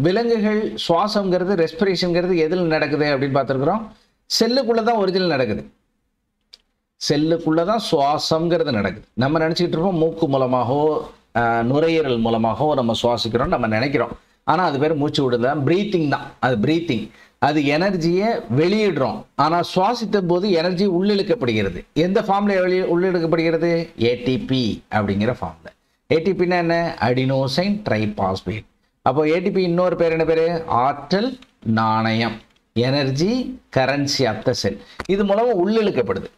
விலங்குகள் சுவாசங்கிறது, ரெஸ்பிரேஷனுங்கிறது எதில் நடக்குது அப்படின்னு பார்த்துருக்குறோம். செல்லுக்குள்ளே தான் ஒரிஜினல் நடக்குது. செல்லுக்குள்ளே தான் சுவாசங்கிறது நடக்குது. நம்ம நினச்சிக்கிட்டு இருப்போம் மூக்கு மூலமாகவோ நுரையீரல் மூலமாகவோ நம்ம சுவாசிக்கிறோம் நம்ம நினைக்கிறோம். ஆனால் அது பேர் மூச்சு விடுதல் தான், ப்ரீத்திங் தான். அது ப்ரீத்திங். அது எனர்ஜியை வெளியிடுறோம். ஆனால் சுவாசித்த போது எனர்ஜி உள்ளிழுக்கப்படுகிறது. எந்த ஃபார்மில் உள்ளிழுக்கப்படுகிறது? ஏடிபி அப்படிங்கிற ஃபார்மில். ஏடிபின்னா என்ன? Adenosine triphosphate. அப்போ ஏடிபி இன்னொரு பேர் என்ன பேர்? ஆற்றல் நாணயம், energy currency of the cell. இது மூலமாக உள்ளிழுக்கப்படுது.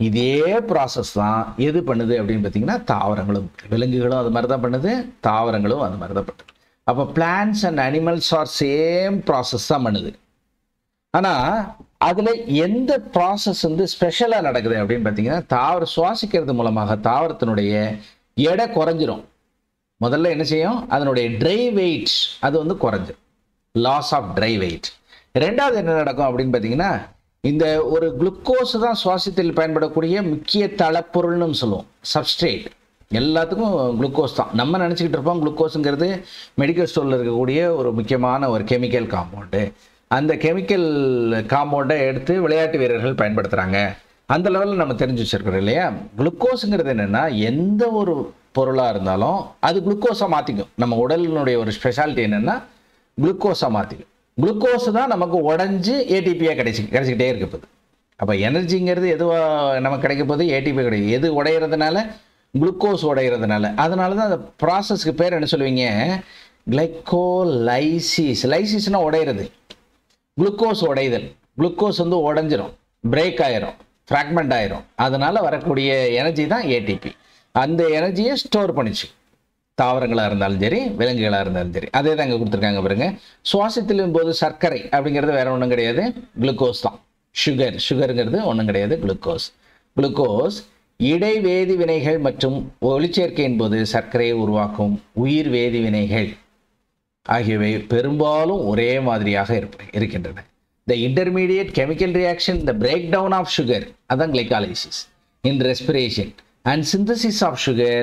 இதே ப்ராசஸ் தான் எது பண்ணுது அப்படின்னு பார்த்தீங்கன்னா தாவரங்களும். விலங்குகளும் அது மாதிரி தான் பண்ணுது, தாவரங்களும் அது மாதிரி தான் பண்ணுது. அப்போ plants and animals R same process தான் பண்ணுது. ஆனால் அதில் எந்த ப்ராசஸ் வந்து ஸ்பெஷலாக நடக்குது அப்படின்னு பார்த்தீங்கன்னா, தாவரம் சுவாசிக்கிறது மூலமாக தாவரத்தினுடைய எடை குறைஞ்சிரும். முதல்ல என்ன செய்யும்? அதனுடைய ட்ரை வெயிட் அது வந்து குறைஞ்சிரும், லாஸ் ஆஃப் ட்ரை வெயிட். ரெண்டாவது என்ன நடக்கும் அப்படின்னு பார்த்தீங்கன்னா, இந்த ஒரு குளுக்கோஸ் தான் சுவாசத்தில் பயன்படக்கூடிய முக்கிய தளப்பொருள்னு சொல்லுவோம், சப்ஸ்ட்ரேட். எல்லாத்துக்கும் குளுக்கோஸ் தான். நம்ம நினச்சிக்கிட்டு இருப்போம் குளுக்கோஸுங்கிறது மெடிக்கல் ஸ்டோரில் இருக்கக்கூடிய ஒரு முக்கியமான ஒரு கெமிக்கல் காம்பவுண்டு. அந்த கெமிக்கல் காம்பவுண்டை எடுத்து விளையாட்டு வீரர்கள் பயன்படுத்துகிறாங்க. அந்த லெவலில் நம்ம தெரிஞ்சு வச்சுருக்கிறோம் இல்லையா? குளுக்கோஸுங்கிறது என்னென்னா, எந்த ஒரு பொருளாக இருந்தாலும் அது குளுக்கோஸாக மாற்றிக்கும். நம்ம உடலினுடைய ஒரு ஸ்பெஷாலிட்டி என்னென்னா குளுக்கோஸாக மாற்றிக்கும். குளுக்கோஸ் தான் நமக்கு உடஞ்சி ஏடிபியாக கிடைச்சிக்கிட்டே இருக்க போகுது. அப்போ எனர்ஜிங்கிறது எதுவாக நமக்கு கிடைக்க போகுது? ஏடிபி கிடைக்கும். எது உடையிறதுனால? குளுக்கோஸ் உடையிறதுனால. அதனால தான் அந்த ப்ராசஸ்க்கு பேர் என்ன சொல்லுவீங்க? கிளைகோலைசிஸ். லைசிஸ்னால் உடையிறது, குளுக்கோஸ் உடைதல். குளுக்கோஸ் வந்து உடஞ்சிரும், பிரேக் ஆயிரும், ஃப்ராக்மெண்ட் ஆயிரும். அதனால் வரக்கூடிய எனர்ஜி தான் ஏடிபி. அந்த எனர்ஜியை ஸ்டோர் பண்ணிச்சு, தாவரங்களாக இருந்தாலும் சரி விலங்குகளாக இருந்தாலும் சரி. அதே தான் இங்கே கொடுத்துருக்காங்க பாருங்க. சுவாசத்திலும் போது சர்க்கரை அப்படிங்கிறது வேற ஒன்றும் கிடையாது, குளுக்கோஸ் தான். சுகருங்கிறது ஒன்றும் கிடையாது, குளுக்கோஸ். குளுக்கோஸ் இடை வேதி வினைகள் மற்றும் ஒளிச்சேர்க்கையின் போது சர்க்கரையை உருவாக்கும் உயிர் வேதி வினைகள் ஆகியவை பெரும்பாலும் ஒரே மாதிரியாக இருக்கின்றன. The intermediate chemical reaction, the breakdown of sugar, அதான் glycolysis in respiration and synthesis of sugar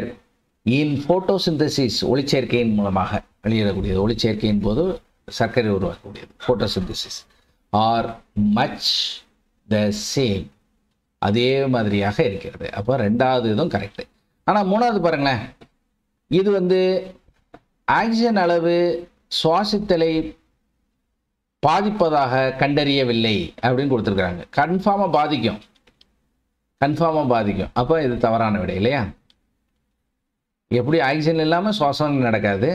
in photosynthesis, ஒளிச்சேர்க்கையின் மூலமாக வெளியிடக்கூடியது. ஒளிச்சேர்க்கையின் போது சர்க்கரை உருவாக்கக்கூடியது photosynthesis are much the same, அதே மாதிரியாக இருக்கிறது. அப்போ ரெண்டாவது இதுவும் கரெக்டு. ஆனால் மூணாவது பாருங்களேன், இது வந்து ஆக்சிஜன் அளவு சுவாசித்தலை பாதிப்பதாக கண்டறியவில்லை அப்படின்னு கொடுத்துருக்குறாங்க. கன்ஃபார்மாக பாதிக்கும். அப்போ இது தவறான விடை இல்லையா? எப்படி ஆக்சிஜன் இல்லாமல் சுவாசம் நடக்காது.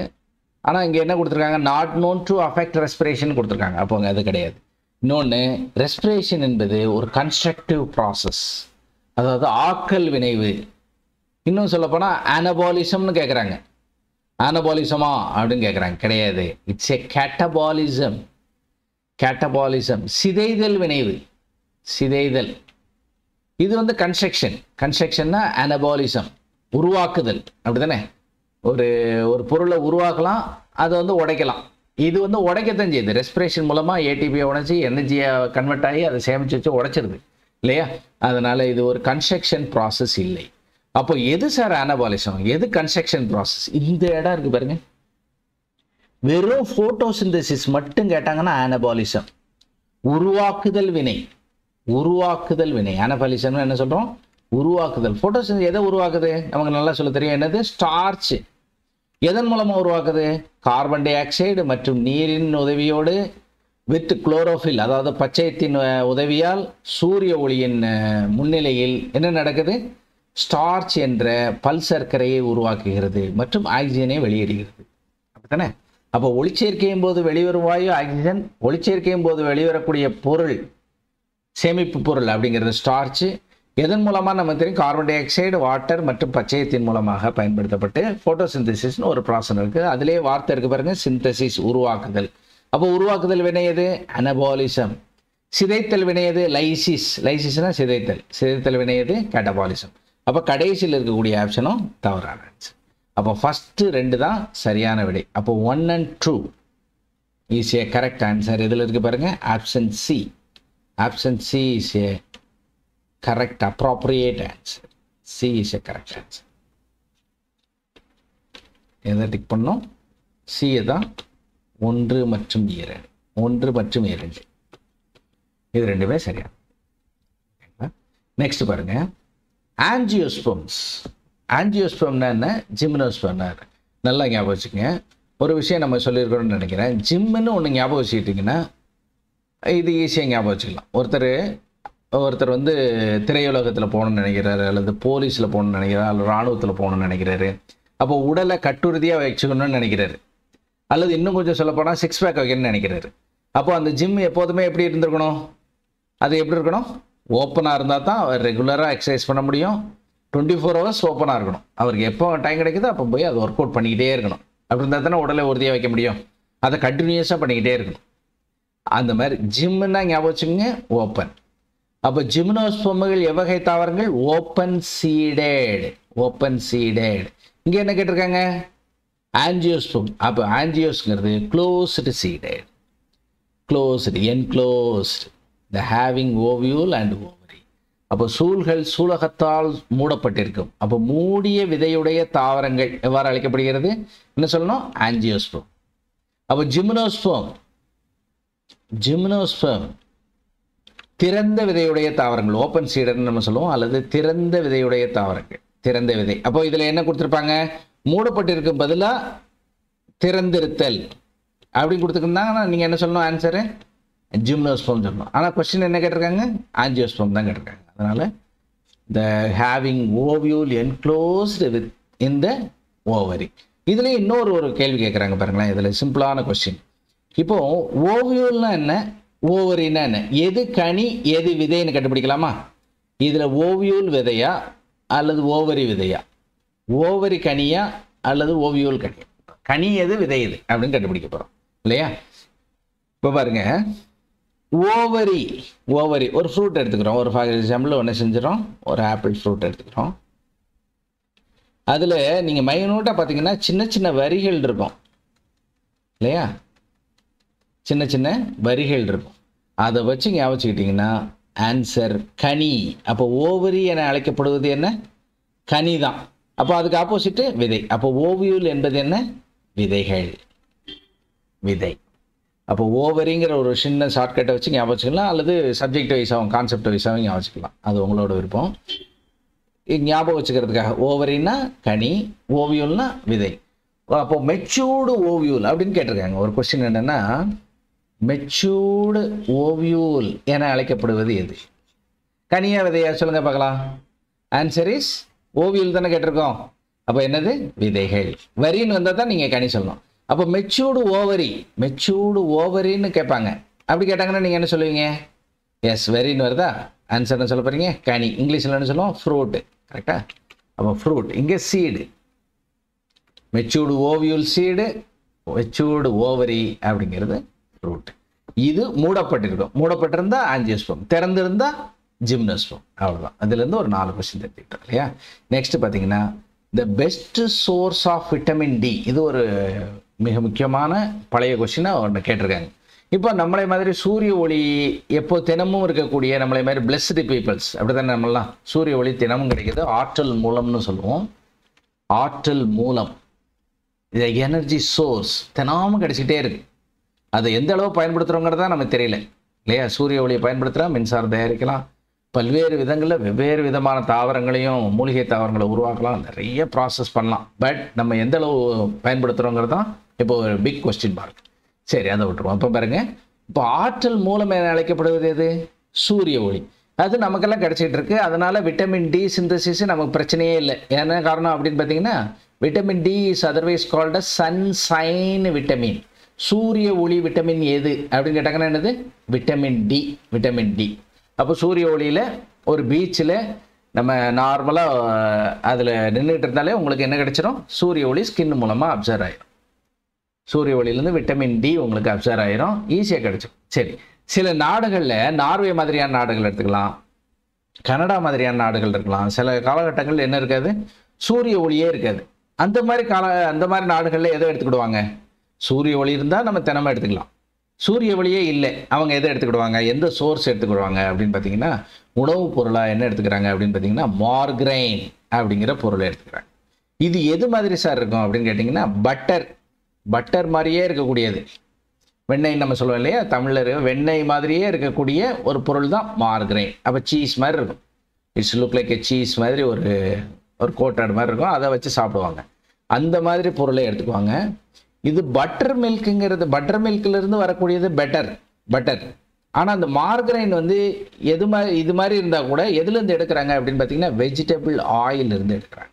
ஆனால் இங்கே என்ன கொடுத்துருக்காங்க, not known to affect respiration கொடுத்துருக்காங்க. அப்போ அங்கே அது கிடையாது. இன்னொன்று, ரெஸ்பிரேஷன் என்பது ஒரு கன்ஸ்ட்ரக்டிவ் ப்ராசஸ், அதாவது ஆக்கல் வினைவு. இன்னும் சொல்லப்போனால் அனபாலிசம்னு கேட்குறாங்க. அனபாலிசமா அப்படின்னு கேட்குறாங்க, கிடையாது. It's A catabolism. கேட்டபாலிசம் சிதைதல் வினைவு, சிதைதல். இது வந்து கன்ஸ்ட்ரக்ஷன். கன்ஸ்ட்ரக்ஷன்னா அனபாலிசம், உருவாக்குதல், அப்படி தானே? ஒரு ஒரு பொருளை உருவாக்கலாம், அதை வந்து உடைக்கலாம். இது வந்து உடைக்கத்தான் செய்யுது. ரெஸ்பிரேஷன் மூலமாக ஏடிபியை உடைச்சி எனர்ஜியாக கன்வெர்ட் ஆகி அதை சேமித்து வச்சு உடைச்சிருது இல்லையா? அதனால் இது ஒரு கன்ஸ்ட்ரக்ஷன் ப்ராசஸ் இல்லை. அப்போ எது சார் அனபாலிசம், எது கன்ஸ்ட்ரக்ஷன் ப்ராசஸ்? இந்த இடம் இருக்குது பாருங்க. வெறும் ஃபோட்டோசிந்தசிஸ் மட்டும் கேட்டாங்கன்னா அனபாலிசம், உருவாக்குதல் வினை. உருவாக்குதல் வினை அனபாலிசம் என்ன சொல்கிறோம்? உருவாக்குதல். ஃபோட்டோசிந்தசிஸ் எதை உருவாக்குது? நமக்கு நல்லா சொல்ல தெரியும். என்னது? ஸ்டார்ச். எதன் மூலமாக உருவாக்குது? கார்பன் டை ஆக்சைடு மற்றும் நீரின் உதவியோடு வித் குளோரோஃபில், அதாவது பச்சையத்தின் உதவியால் சூரிய ஒளியின் முன்னிலையில் என்ன நடக்குது? ஸ்டார்ச் என்ற பல்சர்க்கரையை உருவாக்குகிறது மற்றும் ஆக்சிஜனை வெளியிடுகிறது. அப்படித்தானே? அப்போ ஒளிச்சேர்க்கையும் போது வெளிவரும் வாயு ஆக்சிஜன், ஒளிச்சேர்க்கையும் போது வெளிவரக்கூடிய பொருள், சேமிப்பு பொருள் அப்படிங்கிறது ஸ்டார்ச். எதன் மூலமாக நம்ம தெரியும்? கார்பன் டை ஆக்சைடு, வாட்டர் மற்றும் பச்சையத்தின் மூலமாக பயன்படுத்தப்பட்டு ஃபோட்டோசிந்தசிஸ்னு ஒரு ப்ராசஸ் இருக்குது. அதிலே வார்த்தை இருக்குது பாருங்கள், சிந்தசிஸ், உருவாக்குதல். அப்போ உருவாக்குதல் வினை எது? அனபாலிசம். சிதைத்தல் வினை எது? லைசிஸ். லைசிஸ்னா சிதைத்தல். சிதைத்தல் வினை எது? கேட்டபாலிசம். அப்போ கடைசியில் இருக்கக்கூடிய ஆப்ஷனும் தவறான ஆன்சர். அப்போ ஃபஸ்ட்டு 2 தான் சரியான விடை. அப்போ 1 and 2 is a correct answer. இதில் இருக்குது பாருங்கள், option C. Option C is a correct appropriate answer. C is a correct answer. எதை டிக் பண்ணோம்? C தான் 1 மற்றும் 2. 1 மற்றும் 2 இது ரெண்டுமே சரியா. நெக்ஸ்ட் பாருங்க, ஆஞ்சியோஸ்போம்ஸ். ஆஞ்சியோஸ்போம்னா என்ன? ஜிம்னோஸ்போம்னா நல்லா ஞாபகம் வச்சுக்கோங்க. ஒரு விஷயம் நம்ம சொல்லியிருக்கிறோம்னு நினைக்கிறேன். ஜிம்முன்னு ஒன்று ஞாபகம் வச்சுக்கிட்டிங்கன்னா இது ஈஸியாக ஞாபகம் வச்சுக்கலாம். ஒருத்தர் வந்து திரையுலகத்தில் போகணுன்னு நினைக்கிறாரு, அல்லது போலீஸில் போகணுன்னு நினைக்கிறாரு, அல்லது இராணுவத்தில் போகணுன்னு நினைக்கிறாரு. அப்போ உடலை கட்டுறுதியாக வச்சுக்கணும்னு நினைக்கிறாரு, அல்லது இன்னும் கொஞ்சம் சொல்லப்போனால் 6 பேக் வைக்கணும்னு நினைக்கிறாரு. அப்போ அந்த ஜிம் எப்போதுமே எப்படி இருந்திருக்கணும்? அது எப்படி இருக்கணும்? ஓப்பனாக இருந்தால் தான் அவர் ரெகுலராக எக்ஸசைஸ் பண்ண முடியும். 24 hours ஓப்பனாக இருக்கணும். அவருக்கு எப்போ டைம் கிடைக்குதோ அப்போ போய் அதை ஒர்க் அவுட் பண்ணிக்கிட்டே இருக்கணும். அப்படி இருந்தால் தானே உடலை உறுதியாக வைக்க முடியும். அதை கண்டினியூஸாக பண்ணிக்கிட்டே இருக்கணும். அந்த மாதிரி ஜிம்முன்னா ஞாபகம் வச்சுக்கோங்க, ஓப்பன். அப்போ ஜிம்னோஸ்போம்கள் எவ்வகை தாவரங்கள்? Open seeded. Open seeded. இங்கே என்ன கேட்டிருக்காங்க? ஆஞ்சியோஸ்போம். அப்போ ஆஞ்சியோஸ்ங்கிறது closed seeded. Closed, enclosed, the having ovule and ovary. அப்போ சூழ்கள் சூலகத்தால் மூடப்பட்டிருக்கும். அப்போ மூடிய விதையுடைய தாவரங்கள் எவ்வாறு அழைக்கப்படுகிறது? என்ன சொல்லணும்? ஆஞ்சியோஸ்போம். அப்போ ஜிம்னோஸ்போம், ஜிம்னோஸ்போம் திறந்த விதையுடைய தாவரங்கள், ஓப்பன் சீடர்னு நம்ம சொல்லுவோம், அல்லது திறந்த விதையுடைய தாவரங்கள், திறந்த விதை. அப்போ இதில் என்ன கொடுத்துருப்பாங்க? மூடப்பட்டிருக்கும் பதிலாக திறந்திருத்தல் அப்படின்னு கொடுத்துருந்தாங்கன்னா நீங்கள் என்ன சொல்லணும்? ஆன்சரு ஜிம்னோஸ்போம் சொல்லணும். ஆனால் கொஸ்டின் என்ன கேட்டிருக்காங்க? ஆஞ்சியோஸ்போம் தான் கேட்டிருக்காங்க. அதனால் the having ovule enclosed within the ovary. இதுலேயே இன்னொரு கேள்வி கேட்குறாங்க பாருங்களேன். இதில் சிம்பிளான கொஸ்டின். இப்போது ஓவியூல்னா என்ன, ஓவரின்னா என்ன? எது கனி எது விதைன்னு கண்டுபிடிக்கலாமா? இதில் ஓவியூல் விதையா அல்லது ஓவரி விதையா? ஓவரி கனியா அல்லது ஓவியூல் கனியா? கனி எது விதை எது அப்படின்னு கண்டுபிடிக்க போகிறோம் இல்லையா? இப்போ பாருங்க, ஓவரி ஒரு ஃப்ரூட் எடுத்துக்கிறோம். ஒரு ஃபார் எக்ஸாம்பிள் ஒன்று செஞ்சிடறோம். ஒரு ஆப்பிள் ஃப்ரூட் எடுத்துக்கிறோம். அதில் நீங்கள் மைனூட்டாக பார்த்தீங்கன்னா சின்ன சின்ன வரிகள் இருக்கும் இல்லையா? சின்ன சின்ன வரிகள் இருக்கும். அதை வச்சு ஞாபகம் வச்சுக்கிட்டிங்கன்னா ஆன்சர் கனி. அப்போ ஓவரி என அழைக்கப்படுவது என்ன? கனி தான். அப்போ அதுக்கு ஆப்போசிட்டு விதை. அப்போ ஓவியூல் என்பது என்ன? விதைகள், விதை. அப்போ ஓவரிங்கிற ஒரு சின்ன ஷார்ட்கட்டை வச்சு ஞாபகம் வச்சுக்கலாம், அல்லது சப்ஜெக்ட் வைஸாகவும் கான்செப்ட் வைஸாகவும் ஞாபகம் வச்சுக்கலாம். அது உங்களோட விருப்பம். ஞாபகம் வச்சுக்கிறதுக்காக ஓவரின்னா கனி, ஓவியூல்னா விதை. அப்போ மெச்சூர்டு ஓவியூல் அப்படின்னு கேட்டிருக்காங்க. ஒரு கொஸ்டின் என்னென்னா, மெச்சூர்டு ஓவியூல் என அழைக்கப்படுவது எது? கனியா விதையா? சொல்லுங்க பார்க்கலாம். ஆன்சர் இஸ் ஓவியூல் தானே கேட்டிருக்கோம். அப்போ என்னது விதைகள். வரின்னு வந்தால் தான் நீங்கள் கனி சொல்லணும். அப்போ மெச்சூர்டு ஓவரின்னு கேட்பாங்க. அப்படி கேட்டாங்கன்னா நீங்கள் என்ன சொல்லுவீங்க? எஸ், வெரின்னு வருதா? ஆன்சர் என்ன சொல்ல போகிறீங்க? கனி. இங்கிலீஷில் என்ன சொல்லுவோம்? ஃப்ரூட்டு. கரெக்டாக? அப்போ ஃப்ரூட். இங்கே seed, matured ovule seed, matured ovary அப்படிங்கிறது ஃப்ரூட். இது மூடப்பட்டிருக்கும். மூடப்பட்டிருந்தா ஆஞ்சியோஸ்பம், திறந்திருந்தா ஜிம்னோஸ்பம். அவ்வளோதான். அதுலேருந்து ஒரு 4 கொஸ்டின் தெரிஞ்சுக்கிட்டோம் இல்லையா? நெக்ஸ்ட் பார்த்தீங்கன்னா the best source of vitamin D. இது ஒரு மிக முக்கியமான பழைய கொஸ்டினாக ஒன்று கேட்டிருக்காங்க. இப்போ நம்மளை மாதிரி சூரிய ஒளி எப்போ தினமும் இருக்கக்கூடிய நம்மளை மாதிரி பிளஸ்டு பீப்புள்ஸ் அப்படி தானே நம்மளாம் சூரிய ஒளி தினமும் கிடைக்கிது. ஆற்றல் மூலம்னு சொல்லுவோம். ஆற்றல் மூலம், இது எனர்ஜி சோர்ஸ் தினமும் கிடைச்சிட்டே இருக்கு. அதை எந்த அளவு பயன்படுத்துகிறோங்கிறதா நமக்கு தெரியல இல்லையா? சூரிய ஒளியை பயன்படுத்துகிறா மின்சாரம் தயாரிக்கலாம், பல்வேறு விதங்களில் வெவ்வேறு விதமான தாவரங்களையும் மூலிகை தாவரங்களை உருவாக்கலாம், நிறைய ப்ராசஸ் பண்ணலாம். பட் நம்ம எந்த அளவு பயன்படுத்துகிறோங்கிறது தான் இப்போ ஒரு பிக் கொஸ்டின் மார்க். சரி, அதை விட்டுருவோம். அப்போ பாருங்க, இப்போ ஆற்றல் மூலம் என அழைக்கப்படுவது எது? சூரிய ஒளி. அது நமக்கெல்லாம் கிடைச்சிட்டு இருக்கு. அதனால விட்டமின் டி சிந்தசிஸ் நமக்கு பிரச்சனையே இல்லை. என்ன காரணம் அப்படின்னு பார்த்தீங்கன்னா, vitamin D is otherwise called sunshine vitamin. சூரிய ஒளி விட்டமின் எது அப்படின்னு கேட்டாங்கன்னா என்னது? Vitamin D. Vitamin D. அப்போ சூரிய ஒளியில் ஒரு பீச்சில் நம்ம நார்மலாக அதில் நின்றுட்டு இருந்தாலே உங்களுக்கு என்ன கிடைச்சிடும்? சூரிய ஒளி ஸ்கின் மூலமாக அப்சர்வ் ஆகிடும். சூரிய ஒளியிலேருந்து விட்டமின் டி உங்களுக்கு அப்சர்வ் ஆகிரும், ஈஸியாக கிடைச்சிடும். சரி, சில நாடுகளில் நார்வே மாதிரியான நாடுகள் எடுத்துக்கலாம், கனடா மாதிரியான நாடுகள் இருக்கலாம். சில காலகட்டங்களில் என்ன இருக்காது? சூரிய ஒளியே இருக்காது. அந்த மாதிரி நாடுகளில் எதை எடுத்துக்கிடுவாங்க? சூரிய ஒளி இருந்தால் நம்ம தினமும் எடுத்துக்கலாம். சூரிய ஒளியே இல்லை, அவங்க எதை எடுத்துக்கிடுவாங்க? எந்த சோர்ஸ் எடுத்துக்கிடுவாங்க அப்படின்னு பார்த்தீங்கன்னா, உணவுப் பொருளாக என்ன எடுத்துக்கிறாங்க அப்படின்னு பார்த்தீங்கன்னா, மார்கரைன் அப்படிங்கிற பொருளை எடுத்துக்கிறாங்க. இது எது மாதிரி சார் இருக்கும் அப்படின்னு கேட்டிங்கன்னா, பட்டர் மாதிரியே இருக்கக்கூடியது. வெண்ணெய் நம்ம சொல்லுவோம் இல்லையா? தமிழில் வெண்ணெய் மாதிரியே இருக்கக்கூடிய ஒரு பொருள் தான் மார்கரைன். அப்போ சீஸ் மாதிரி இருக்கும். It's look like a cheese மாதிரி ஒரு கோட்டட் மாதிரி இருக்கும். அதை வச்சு சாப்பிடுவாங்க. அந்த மாதிரி பொருளை எடுத்துக்குவாங்க. இது பட்டர் மில்க்குங்கிறது, பட்டர் மில்க்லேருந்து வரக்கூடியது பட்டர். ஆனால் அந்த மார்கரைன் வந்து இது மாதிரி இருந்தால் கூட எதுலேருந்து எடுக்கிறாங்க அப்படின்னு பார்த்தீங்கன்னா, வெஜிடபிள் ஆயிலிருந்து எடுக்கிறாங்க.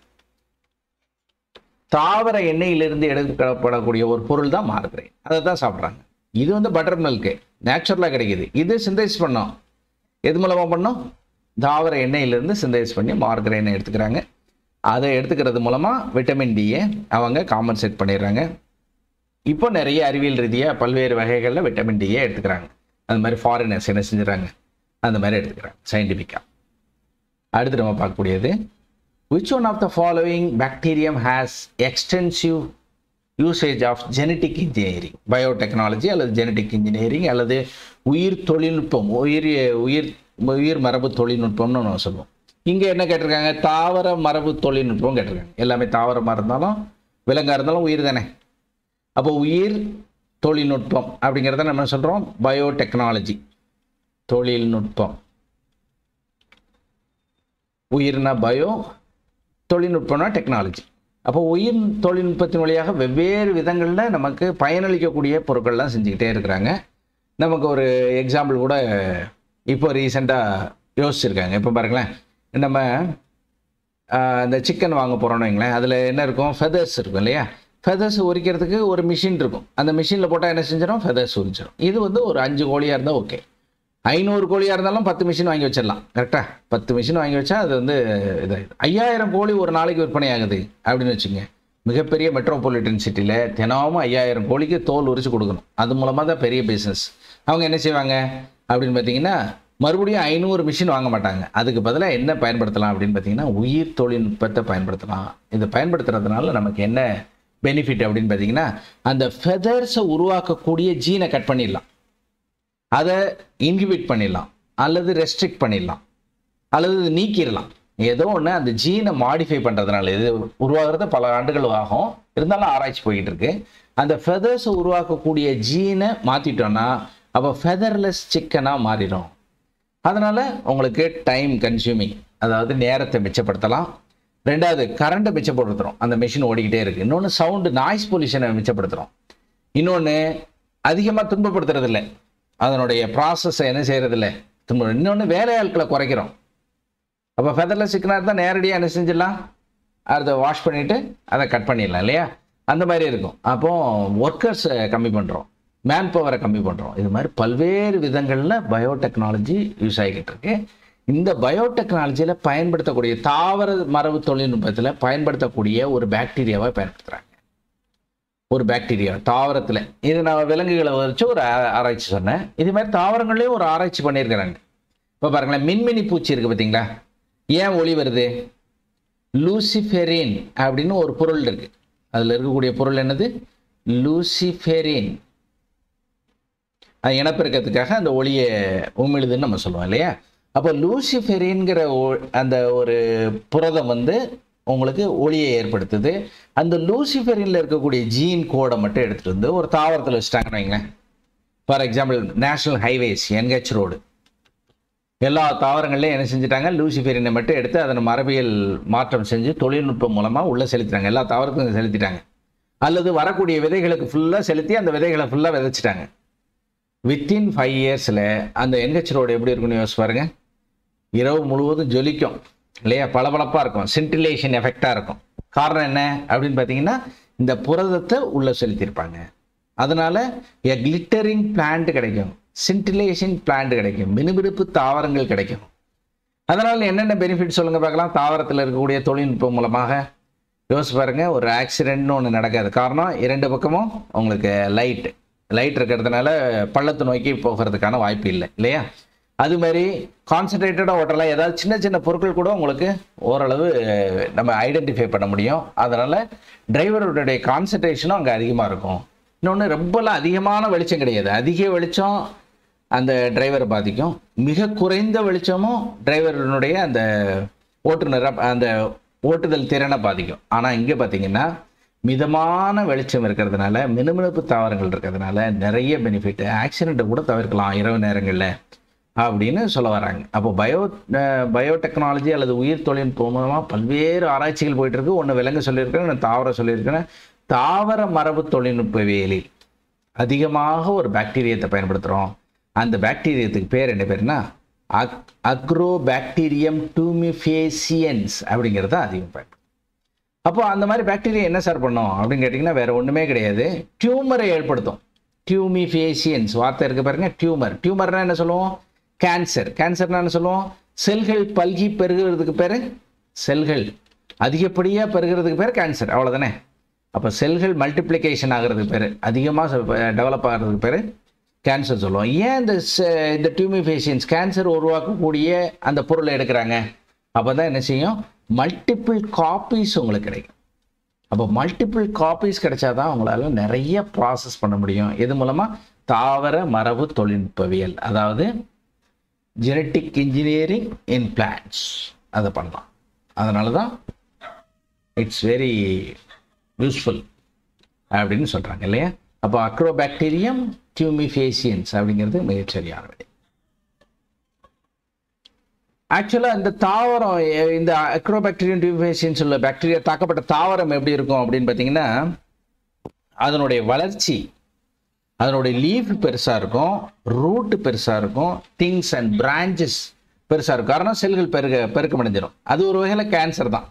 தாவர எண்ணெயிலிருந்து எடுக்கப்படக்கூடிய ஒரு பொருள் தான் மார்கரைன். அதை தான் சாப்பிட்றாங்க. இது வந்து பட்டர் மில்க்கு நேச்சுரலாக கிடைக்கிது. இது சிந்தசிஸ் பண்ணோம். எது மூலமாக பண்ணோம்? தாவர எண்ணெயிலிருந்து சிந்தசிஸ் பண்ணி மார்கரைனை எடுத்துக்கிறாங்க. அதை எடுத்துக்கிறது மூலமாக விட்டமின் டியை அவங்க காம்பன்சேட் பண்ணிடுறாங்க. இப்போ நிறைய அறிவியல் ரீதியாக பல்வேறு வகைகளில் விட்டமின் டியை எடுத்துக்கிறாங்க. அந்த மாதிரி ஃபாரினர்ஸ் என்ன செஞ்சுறாங்க? அந்த மாதிரி எடுத்துக்கிறாங்க சயின்டிஃபிக்காக. அடுத்து நம்ம பார்க்கக்கூடியது, which one of the following bacterium has extensive usage of genetic engineering? Biotechnology அல்லது ஜெனட்டிக் இன்ஜினியரிங் அல்லது உயிர் தொழில்நுட்பம், உயிர் மரபு தொழில்நுட்பம்னு நம்ம சொல்லுவோம். இங்கே என்ன கேட்டிருக்காங்க? தாவர மரபு தொழில்நுட்பம் கேட்டிருக்காங்க. எல்லாமே தாவரமாக இருந்தாலும் விலங்காக இருந்தாலும் உயிர் தானே. அப்போ உயிர் தொழில்நுட்பம் அப்படிங்கிறத நம்ம சொல்கிறோம் பயோடெக்னாலஜி. தொழில்நுட்பம், உயிர்னா பயோ, தொழில்நுட்பம்னா டெக்னாலஜி. அப்போ உயிர் தொழில்நுட்பத்தின் வழியாக வெவ்வேறு விதங்களில் நமக்கு பயனளிக்கக்கூடிய பொருட்கள்லாம் செஞ்சுக்கிட்டே இருக்கிறாங்க. நமக்கு ஒரு எக்ஸாம்பிள் கூட இப்போ ரீசெண்டாக யோசிச்சுருக்காங்க. இப்போ பாருங்களேன், நம்ம இந்த சிக்கன் வாங்க போகிறோன்னு வைங்களேன், அதில் என்ன இருக்கும்? ஃபெதர்ஸ் இருக்கும் இல்லையா? ஃபெதர்ஸ் உரிக்கிறதுக்கு ஒரு மிஷின் இருக்கும். அந்த மிஷினில் போட்டால் என்ன செஞ்சிடும்? ஃபெதர்ஸ் உரிச்சிடும். இது வந்து ஒரு 5 கோழியாக இருந்தால் ஓகே. 500 கோழியாக இருந்தாலும் 10 மிஷின் வாங்கி வச்சிடலாம். கரெக்டாக 10 மிஷின் வாங்கி வச்சா அது வந்து இதாகிடும். 5000 கோழி ஒரு நாளைக்கு விற்பனை ஆகுது அப்படின்னு வச்சுங்க. மிகப்பெரிய மெட்ரோபாலிட்டன் சிட்டியில் தினமும் 5000 கோழிக்கு தோல் உரிச்சு கொடுக்கணும். அது மூலமாக தான் பெரிய பிஸ்னஸ். அவங்க என்ன செய்வாங்க அப்படின்னு பார்த்தீங்கன்னா, மறுபடியும் 500 மிஷின் வாங்க மாட்டாங்க. அதுக்கு பதிலாக என்ன பயன்படுத்தலாம் அப்படின்னு பார்த்தீங்கன்னா, உயிர் தொழில்நுட்பத்தை பயன்படுத்தலாம். இதை பயன்படுத்துறதுனால நமக்கு என்ன பெனிஃபிட் அப்படின்னு பார்த்தீங்கன்னா, அந்த ஃபெதர்ஸை உருவாக்கக்கூடிய ஜீனை கட் பண்ணிடலாம், அதை இன்ஹிபிட் பண்ணிடலாம், அல்லது ரெஸ்ட்ரிக்ட் பண்ணிடலாம், அல்லது நீக்கிடலாம். ஏதோ ஒன்று அந்த ஜீனை மாடிஃபை பண்ணுறதுனால இது உருவாகிறது பல ஆண்டுகள் ஆகும். இருந்தாலும் ஆராய்ச்சி போய்கிட்டு இருக்கு. அந்த ஃபெதர்ஸை உருவாக்கக்கூடிய ஜீனை மாற்றிட்டோன்னா அப்போ ஃபெதர்லெஸ் சிக்கனாக மாறிடும். அதனால் உங்களுக்கு டைம் கன்சியூமிங், அதாவது நேரத்தை மிச்சப்படுத்தலாம். ரெண்டாவது, கரண்ட்டை மிச்சப்படுத்துகிறோம், அந்த மிஷின் ஓடிக்கிட்டே இருக்குது. இன்னொன்று சவுண்டு, நாய்ஸ் பொல்யூஷனை மிச்சப்படுத்துகிறோம். இன்னொன்று அதிகமாக துன்பப்படுத்துறதில்ல, அதனுடைய ப்ராசஸை என்ன செய்கிறதில்ல துன்பம். இன்னொன்று வேலையாட்களை குறைக்கிறோம். அப்போ ஃபெதர்லெஸ் சிக்கனாக இருந்தால் நேரடியாக என்ன செஞ்சிடலாம்? அதை வாஷ் பண்ணிவிட்டு அதை கட் பண்ணிடலாம் இல்லையா? அந்த மாதிரி இருக்கும். அப்போது ஒர்க்கர்ஸை கம்மி பண்ணுறோம், மேன் பவரை கம்மி பண்ணுறோம். இது மாதிரி பல்வேறு விதங்களில் பயோடெக்னாலஜி யூஸ் ஆகிக்கிட்டு இருக்கு. இந்த பயோடெக்னாலஜியில் பயன்படுத்தக்கூடிய தாவர மரபு தொழில்நுட்பத்தில் பயன்படுத்தக்கூடிய ஒரு பாக்டீரியாவை பயன்படுத்துகிறாங்க. ஒரு பாக்டீரியா தாவரத்தில், இது நான் விலங்குகளை வச்சு ஒரு ஆராய்ச்சி சொன்னேன். இது மாதிரி தாவரங்கள்லேயும் ஒரு ஆராய்ச்சி பண்ணியிருக்கிறாங்க. இப்போ பாருங்களேன், மின்மினி பூச்சி இருக்குது பார்த்தீங்களா? ஏன் ஒளி வருது? லூசிஃபெரின் அப்படின்னு ஒரு பொருள் இருக்குது. அதில் இருக்கக்கூடிய பொருள் என்னது? லூசிஃபெரின். அது இனப்பெருக்கத்துக்காக அந்த ஒளியை உமிழுதுன்னு நம்ம சொல்லுவோம் இல்லையா? அப்போ லூசிஃபெரின்கிற அந்த ஒரு புரதம் வந்து உங்களுக்கு ஒளியை ஏற்படுத்துது. அந்த லூசிஃபெரின்ல இருக்கக்கூடிய ஜீன் கோடை மட்டும் எடுத்துகிட்டு வந்து ஒரு தாவரத்தில் வச்சுட்டாங்கன்னு வைங்களேன். For example, national highways, NH road, எல்லா தாவரங்கள்லையும் என்ன செஞ்சுட்டாங்க? லூசிஃபெரினை மட்டும் எடுத்து அதனை மரபியல் மாற்றம் செஞ்சு தொழில்நுட்பம் மூலமாக உள்ளே செலுத்திட்டாங்க. எல்லா தாவரத்துக்கும் செலுத்திட்டாங்க. அல்லது வரக்கூடிய விதைகளுக்கு ஃபுல்லாக செலுத்தி அந்த விதைகளை ஃபுல்லாக விதைச்சிட்டாங்க. வித்தின் 5 இயர்ஸில் அந்த NH ரோடு எப்படி இருக்குன்னு யோசிச்சு பாருங்க. இரவு முழுவதும் ஜொலிக்கும் இல்லையா? பளபளப்பாக இருக்கும், சின்டிலேஷன் எஃபெக்டாக இருக்கும். காரணம் என்ன அப்படின்னு பார்த்தீங்கன்னா, இந்த புரதத்தை உள்ளே செலுத்தியிருப்பாங்க. அதனால எ கிளிட்டரிங் பிளான்ட் கிடைக்கும், சின்டிலேஷன் பிளான்ட் கிடைக்கும், மினுமினுப்பு தாவரங்கள் கிடைக்கும். அதனால் என்னென்ன பெனிஃபிட் சொல்லுங்கள் பார்க்கலாம். தாவரத்தில் இருக்கக்கூடிய தொழில்நுட்பம் மூலமாக யோசிச்சு பாருங்க. ஒரு ஆக்சிடென்ட்னு ஒன்று நடக்காது. காரணம், 2 பக்கமும் உங்களுக்கு லைட் இருக்கிறதுனால பள்ளத்து நோக்கி போகிறதுக்கான வாய்ப்பு இல்லை இல்லையா? அது மாதிரி கான்சன்ட்ரேட்டடாக ஓட்டலாம். ஏதாவது சின்ன சின்ன பொருட்கள் கூட உங்களுக்கு ஓரளவு நம்ம ஐடென்டிஃபை பண்ண முடியும். அதனால் டிரைவருடைய கான்சன்ட்ரேஷனும் அங்கே அதிகமாக இருக்கும். இன்னொன்று, ரொம்பலாம் அதிகமான வெளிச்சம் கிடையாது. அதிக வெளிச்சம் அந்த டிரைவரை பாதிக்கும், மிக குறைந்த வெளிச்சமும் டிரைவருடைய அந்த ஓட்டுநரை அந்த ஓட்டுதல் திறனை பாதிக்கும். ஆனால் இங்கே பார்த்தீங்கன்னா மிதமான வெளிச்சம் இருக்கிறதுனால, மினுமினுப்பு தாவரங்கள் இருக்கிறதுனால நிறைய பெனிஃபிட், ஆக்சிடெண்ட்டை கூட தவிர்க்கலாம் இரவு நேரங்களில் அப்படின்னு சொல்ல வராங்க. அப்போ பயோடெக்னாலஜி அல்லது உயிர் தொழில்நுட்பம் மூலமாக பல்வேறு ஆராய்ச்சிகள் போயிட்டுருக்கு. ஒன்று விலங்கு சொல்லியிருக்கேன், நான் தாவரம் சொல்லியிருக்கேன். தாவர மரபு தொழில்நுட்பவியலில் அதிகமாக ஒரு பாக்டீரியத்தை பயன்படுத்துகிறோம். அந்த பாக்டீரியத்துக்கு பேர் என்ன பேருன்னா அக்ரோபாக்டீரியம் டூமிஃபேசியன்ஸ் அப்படிங்கிறது அதிகம் பயன்படுத்தும். அப்போ அந்த மாதிரி பாக்டீரியா என்ன சார் பண்ணோம் அப்படின்னு கேட்டிங்கன்னா, வேறு ஒன்றுமே கிடையாது, டியூமரை ஏற்படுத்தும். டியூமிஃபேசியன்ஸ் வார்த்தை இருக்குது பாருங்க. டியூமர்னா என்ன சொல்லுவோம்? கேன்சர்னா என்ன சொல்லுவோம்? செல்கள் பல்கி பெருகிறதுக்கு பேர், செல்கள் அதிகப்படியாக பெருகிறதுக்கு பேர் கேன்சர், அவ்வளோதானே? அப்போ செல்கள் மல்டிப்ளிகேஷன் ஆகிறதுக்கு பேர், அதிகமாக டெவலப் ஆகிறதுக்கு பேர் கேன்சர் சொல்லுவோம். ஏன் இந்த டியூமிஃபேசியன்ஸ் கேன்சர் உருவாக்கக்கூடிய அந்த பொருளை எடுக்கிறாங்க? அப்போ தான் என்ன செய்யும்? மல்டிபிள் காப்பீஸ் உங்களுக்கு கிடைக்கும். அப்போ மல்டிபிள் காப்பீஸ் கிடைச்சாதான் உங்களால் நிறைய ப்ராசஸ் பண்ண முடியும். இது மூலமாக தாவர மரபு தொழில்நுட்பவியல், அதாவது ஜெனட்டிக் இன்ஜினியரிங் இன் பிளான்ட்ஸ், அதை பண்ணலாம். அதனால தான் இட்ஸ் வெரி யூஸ்ஃபுல் அப்படின்னு சொல்கிறாங்க இல்லையா? அப்போ அக்ரோபாக்டீரியம் டியூமிஃபேசியன்ஸ் அப்படிங்கிறது மிகச்சரியான விடை. ஆக்சுவலாக இந்த தாவரம், இந்த அக்ரோபாக்டீரியம் டியூமிஃபேசியன்ஸ் உள்ள பாக்டீரியா தாக்கப்பட்ட தாவரம் எப்படி இருக்கும் அப்படின்னு பார்த்தீங்கன்னா, அதனுடைய வளர்ச்சி, அதனுடைய லீஃப் பெருசாக இருக்கும், ரூட்டு பெருசாக இருக்கும், திங்ஸ் அண்ட் பிரான்ச்சஸ் பெருசாக இருக்கும். காரணம், செல்கள் பெருக்கமடைஞ்சிடும். அது ஒரு வகையில் கேன்சர் தான்.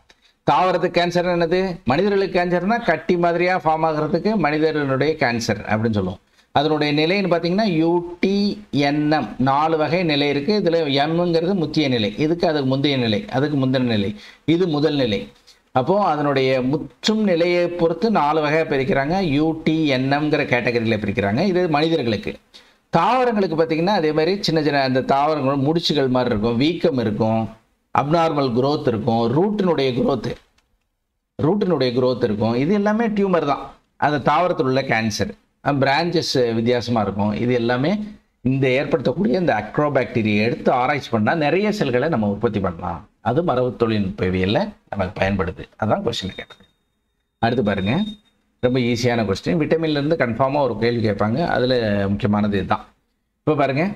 தாவரத்துக்கு கேன்சர் என்னது? மனிதர்களுக்கு கேன்சர்னா கட்டி மாதிரியாக ஃபார்ம் ஆகிறதுக்கு மனிதர்களுடைய கேன்சர் அப்படின்னு சொல்லுவோம். அதனுடைய நிலைன்னு பார்த்தீங்கன்னா UTNM 4 வகை நிலை இருக்குது. இதில் எம்ங்கிறது முத்திய நிலை, அதுக்கு முந்தைய நிலை, அதுக்கு முந்தின நிலை, இது முதல் நிலை. அப்போது அதனுடைய முற்றும் நிலையை பொறுத்து 4 வகையாக பிரிக்கிறாங்க. UTNMங்கிற கேட்டகரியில் பிரிக்கிறாங்க. இது மனிதர்களுக்கு. தாவரங்களுக்கு பார்த்திங்கன்னா அதே மாதிரி சின்ன சின்ன அந்த தாவரங்கள் முடிச்சுகள் மாதிரி இருக்கும், வீக்கம் இருக்கும், அப்நார்மல் growth இருக்கும், ரூட்டினுடைய growth இருக்கும். இது எல்லாமே டியூமர் தான். அந்த தாவரத்தில் உள்ள கேன்சர். பிரான்ச்சஸ் வித்தியாசமாக இருக்கும். இது எல்லாமே இந்த ஏற்படுத்தக்கூடிய இந்த அக்ரோபாக்டீரியா எடுத்து ஆராய்ச்சி பண்ணால் நிறைய செல்களை நம்ம உற்பத்தி பண்ணலாம். அது மரபு தொழில்நுட்பவியலில் நமக்கு பயன்படுது. அதான் கொஸ்டின் கேட்டது. அடுத்து பாருங்கள், ரொம்ப ஈஸியான கொஸ்டின். விட்டமின்லேருந்து கன்ஃபார்மாக ஒரு கேள்வி கேட்பாங்க. அதில் முக்கியமானது இதுதான். இப்போ பாருங்கள்,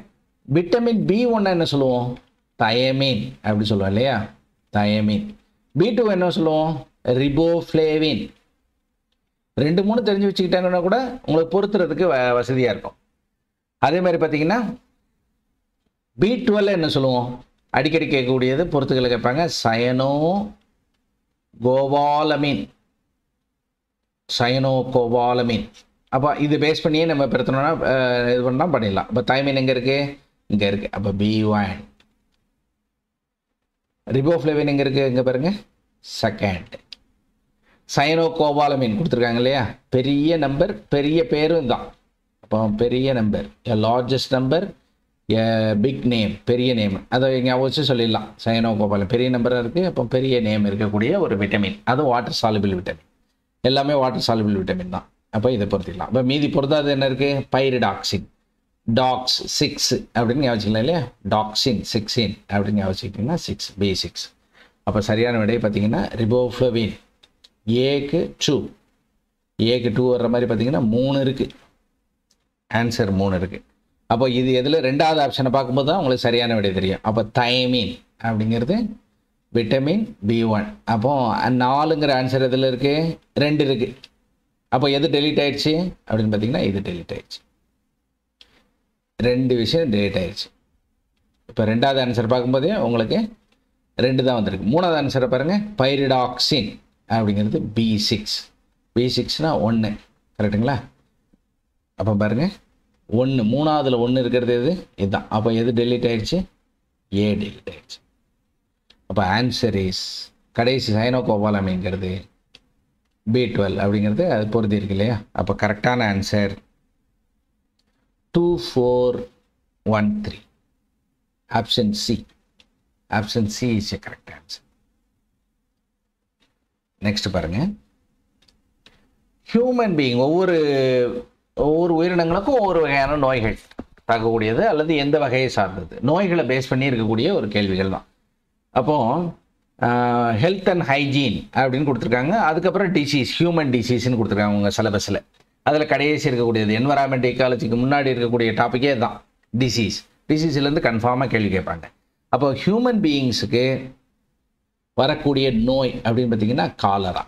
விட்டமின் B1 என்ன சொல்லுவோம்? தயமின் அப்படி சொல்லுவோம் இல்லையா? தயமின். B2 என்ன சொல்லுவோம்? ரிபோஃப்ளேவின். 2-3 தெரிஞ்சு வச்சுக்கிட்டாங்கன்னா கூட உங்களுக்கு பொறுத்துறதுக்கு வசதியாக இருக்கும். அதே மாதிரி பார்த்தீங்கன்னா B12 என்ன சொல்லுவோம்? அடிக்கடி கேட்கக்கூடியது, பொறுத்துக்களை கேட்பாங்க. சயனோ கோவாலமின், சயனோகோவாலமின். அப்போ இது பேஸ் பண்ணியே நம்ம பெருத்தணும்னா இது பண்ணால் பண்ணிடலாம். இப்போ தைமின் எங்கே இருக்குது? இங்கே இருக்குது. அப்போ B1. ரிபோஃப்ளேவின் எங்கே இருக்குது? இங்கே பாருங்கள், செகண்ட். சயனோகோவாலமின் கொடுத்துருக்காங்க இல்லையா, பெரிய நம்பர், பெரிய பேரும் தான். அப்போ பெரிய number, a largest number, a big name, பெரிய நேம். அதை ஞாபகம் வச்சு சொல்லிடலாம். சயனோகோபாலம் பெரிய நம்பராக இருக்குது, அப்போ பெரிய நேம் இருக்கக்கூடிய ஒரு விட்டமின். அது வாட்டர் சாலுபிள் விட்டமின். எல்லாமே வாட்டர் சாலுபிள் விட்டமின் தான். அப்போ இதை பொறுத்திடலாம். இப்போ மீதி பொறுத்தாது என்ன இருக்குது? பைரிடாக்சின், டாக்ஸ் 6 அப்படின்னு ஞாபகம் இல்லையா, டாக்ஸின் 16 அப்படின்னு ஞாபகம் 6, B6. அப்போ சரியான விடை பார்த்தீங்கன்னா ரிபோஃப்ளவின். ஏக்கு 2, ஏக்கு 2 வர்ற மாதிரி பார்த்தீங்கன்னா 3 இருக்குது. ஆன்சர் 3 இருக்குது. அப்போ இது எதில் ரெண்டாவது ஆப்ஷனை பார்க்கும்போது தான் உங்களுக்கு சரியான விடை தெரியும். அப்போ தைமின் அப்படிங்கிறது விட்டமின் B1. அப்போ 4ங்கிற ஆன்சர் எதில் இருக்குது? 2 இருக்குது. அப்போ எது டெலீட் ஆயிடுச்சு அப்படின்னு பார்த்தீங்கன்னா இது டெலீட் ஆயிடுச்சு. 2 விஷயம் டெலீட் ஆயிடுச்சு. இப்போ ரெண்டாவது ஆன்சர் பார்க்கும்போதே உங்களுக்கு 2 தான் வந்திருக்கு. மூணாவது ஆன்சரை பாருங்கள், பைரிடாக்சின் அப்படிங்கிறது B6. B6னா 1, கரெக்டுங்களா? அப்போ பாருங்கள் 1, மூணாவதுல 1 இருக்கிறது எது? இதுதான். அப்போ எது டெலீட் ஆயிடுச்சு? ஏ டெலீட் ஆயிடுச்சு. அப்போ ஆன்சர் இஸ் கடைசி சயனோகோபாலமின்ங்கிறது B12 அப்படிங்கிறது அது பொருத்தி இருக்கு இல்லையா. அப்போ கரெக்டான answer 2413. Option C. Option C is a correct answer. Next பாருங்க, ஹியூமன் பீயிங், ஒவ்வொரு உயிரினங்களுக்கும் ஒவ்வொரு வகையான நோய்கள் தாக்கக்கூடியது அல்லது எந்த வகையை சார்ந்தது, நோய்களை பேஸ் பண்ணி இருக்கக்கூடிய ஒரு கேள்விகள் தான். அப்போது ஹெல்த் அண்ட் ஹைஜீன் அப்படின்னு கொடுத்துருக்காங்க. அதுக்கப்புறம் டிசீஸ், ஹியூமன் டிசீஸ்ன்னு கொடுத்துருக்காங்க உங்கள் சிலபஸில். அதில் கடைசி இருக்கக்கூடியது என்வரான்மெண்ட் எக்காலஜிக்கு முன்னாடி இருக்கக்கூடிய டாப்பிக்கே தான் டிசீஸ். டிசீஸ்லேருந்து கன்ஃபார்மாக கேள்வி கேட்பாங்க. அப்போ ஹியூமன் பீயிங்ஸுக்கு வரக்கூடிய நோய் அப்படின்னு பார்த்தீங்கன்னா காலரா.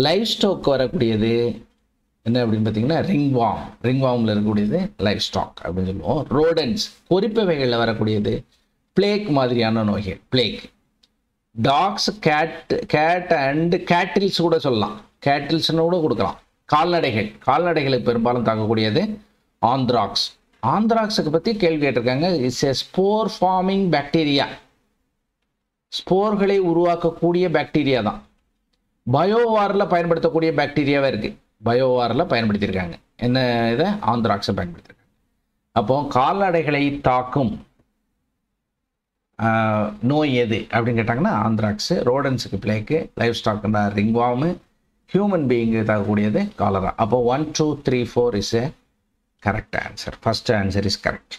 லைஃப் ஸ்டாக் வரக்கூடியது என்ன அப்படின்னு பார்த்தீங்கன்னா ரிங்வார்மில் இருக்கக்கூடியது லைஃப் ஸ்டாக் அப்படின்னு சொல்லுவோம். ரோடன்ஸ், கொறிப்பவைகளில் வரக்கூடியது பிளேக் மாதிரியான நோய்கள், plague. Dogs, cat and cattles கூட சொல்லலாம், கேட்டில்ஸ்னு கூட கொடுக்கலாம். கால்நடைகளுக்கு பெரும்பாலும் தாக்கக்கூடியது ஆந்த்ராக்ஸ். ஆந்த்ராக்ஸுக்கு பற்றி கேள்வி கேட்டிருக்காங்க. It's a spore forming bacteria, ஸ்போர்களை உருவாக்கக்கூடிய பாக்டீரியா தான். பயோவாரில் பயன்படுத்தக்கூடிய பாக்டீரியாவே இருக்குது, பயோவாரில் பயன்படுத்தியிருக்காங்க. என்ன இதை? ஆந்த்ராக்ஸை பயன்படுத்தியிருக்காங்க. அப்போ கால்நடைகளை தாக்கும் நோய் எது அப்படின்னு கேட்டாங்கன்னா ஆந்த்ராக்ஸு. ரோடன்ஸுக்கு பிளேக்கு, லைஃப் ஸ்டாக்னா ரிங்வார்மு, ஹியூமன் பீயிங்கு தாக்கக்கூடியது காலரா. அப்போ 1, 2, 3, 4 is a correct answer. First answer is correct.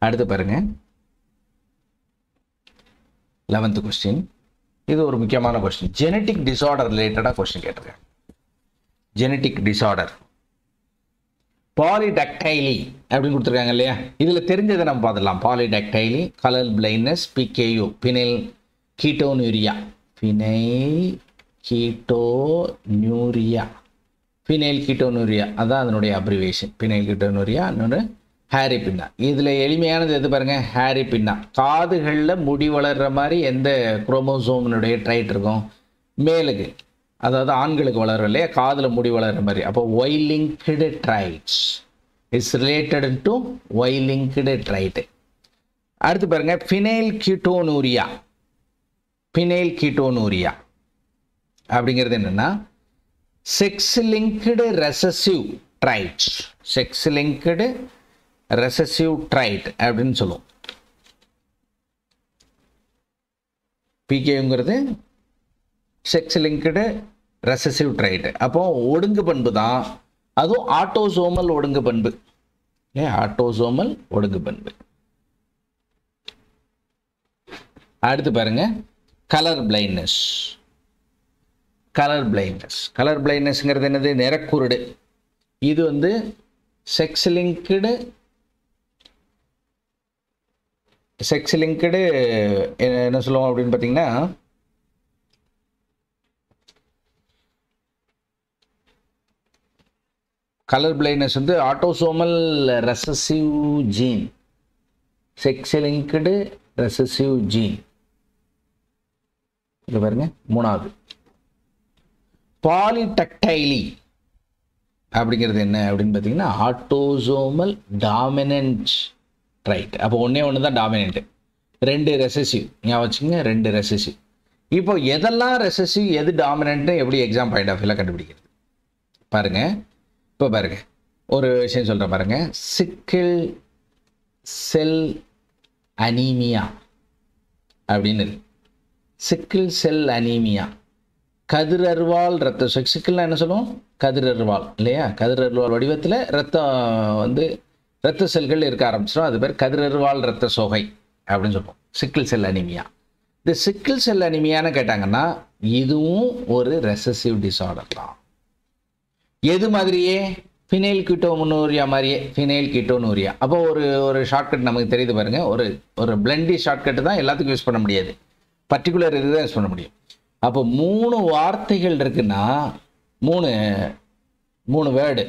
அடுத்து பாருங்க, 11th கொஸ்டின். இது ஒரு முக்கியமான கொஸ்டின். ஜெனட்டிக் டிசார்டர் ரிலேட்டடாக கொஸ்டின் கேட்டிருக்காங்க. ஜெனட்டிக் டிசார்டர், பாலிடாக்டைலி அப்படின்னு கொடுத்துருக்காங்க இல்லையா. இதில் தெரிஞ்சதை நம்ம பார்த்துடலாம். Polydactyly, colour blindness, PKU, phenylketonuria, phenylketonuria அதான் அதனுடைய அப்ரிவேஷன். பினைல் கீட்டோனூரியா, இன்னொன்று ஹேரி பின்னா. இதில் எளிமையானது எது பாருங்கள், ஹேரி பின்னா. காதுகளில் முடி வளர்கிற மாதிரி எந்த குரோமோசோமினுடைய ட்ரைட் இருக்கும்? மேலுக்கு, அதாவது ஆண்களுக்கு வளரும் இல்லையா, காதில் முடி வளர்கிற மாதிரி. அப்போ Y linked traits is related to Y linked trait. அடுத்து பாருங்கள், பினைல் கீட்டோனூரியா அப்படிங்கிறது என்னென்னா செக்ஸ் லிங்க்டு ரெசசிவ் ட்ரைட் அப்படின்னு சொல்லுவோம். PKUங்கிறது செக்ஸ் லிங்க்டு ரெசசிவ் ட்ரைட். அப்போ ஒடுங்கு பண்பு தான், அதுவும் ஆட்டோசோமல் ஒடுங்கு பண்பு. ஆட்டோசோமல் ஒடுங்கு பண்பு. அடுத்து பாருங்க, கலர் பிளைண்ட்னஸ்ங்கிறது என்னது? நிறக்குருடு. இது வந்து செக்ஸ் லிங்க்டு என்ன சொல்லுவோம் அப்படின்னு பார்த்தீங்கன்னா கலர் பிளைண்ட்னஸ் வந்து autosomal recessive gene, sex linked recessive gene. இங்கே பாருங்க மூணாவது. பாலிடக்டைலி அப்படிங்கிறது என்ன அப்படின்னு பார்த்தீங்கன்னா ஆட்டோசோமல் டாமினன்ட் ரைட். அப்போ ஒன்று தான் டாமினன்ட், 2 ரெசசிவ். ஞாபகம் வச்சுங்க, 2 ரெசசிவ். இப்போ எதெல்லாம் ரெசசிவ் எது டாமினன்ட்டு எப்படி எக்ஸாம் பாயிண்ட் ஆஃப் வியூவில் கண்டுபிடிக்கிறது பாருங்கள். இப்போ பாருங்கள் ஒரு விஷயம் சொல்கிறேன் பாருங்கள். சிக்கிள் செல் அனீமியா அப்படின்னு இருக்கு. சிக்கிள் செல் அனீமியா, கதிரருவால் ரத்த சோகை. சிக்கிள்னா என்ன சொல்லுவோம்? கதிரருவால் இல்லையா? கதிரருவால் வடிவத்தில் ரத்த செல்கள் இருக்க ஆரம்பிச்சிடும். அது பேர் கதிரருவால் ரத்த சோகை அப்படின்னு சொல்லுவோம், சிக்கிள் செல் அனீமியா. இந்த சிக்கிள் செல் அனீமியான்னு கேட்டாங்கன்னா இதுவும் ஒரு ரெசசிவ் டிஸார்டர் தான். எது மாதிரியே? ஃபினைல் கீட்டோனுரியா மாதிரியே, ஃபினைல் கீட்டோனுரியா. அப்போ ஒரு ஷார்ட்கட் நமக்கு தெரியுது பாருங்கள். ஒரு பிளெண்டி ஷார்ட்கட்டு தான், எல்லாத்துக்கும் யூஸ் பண்ண முடியாது, பர்டிகுலர் இதுதான் யூஸ் பண்ண முடியும். அப்போ 3 வார்த்தைகள் இருக்குன்னா 3 வேர்டு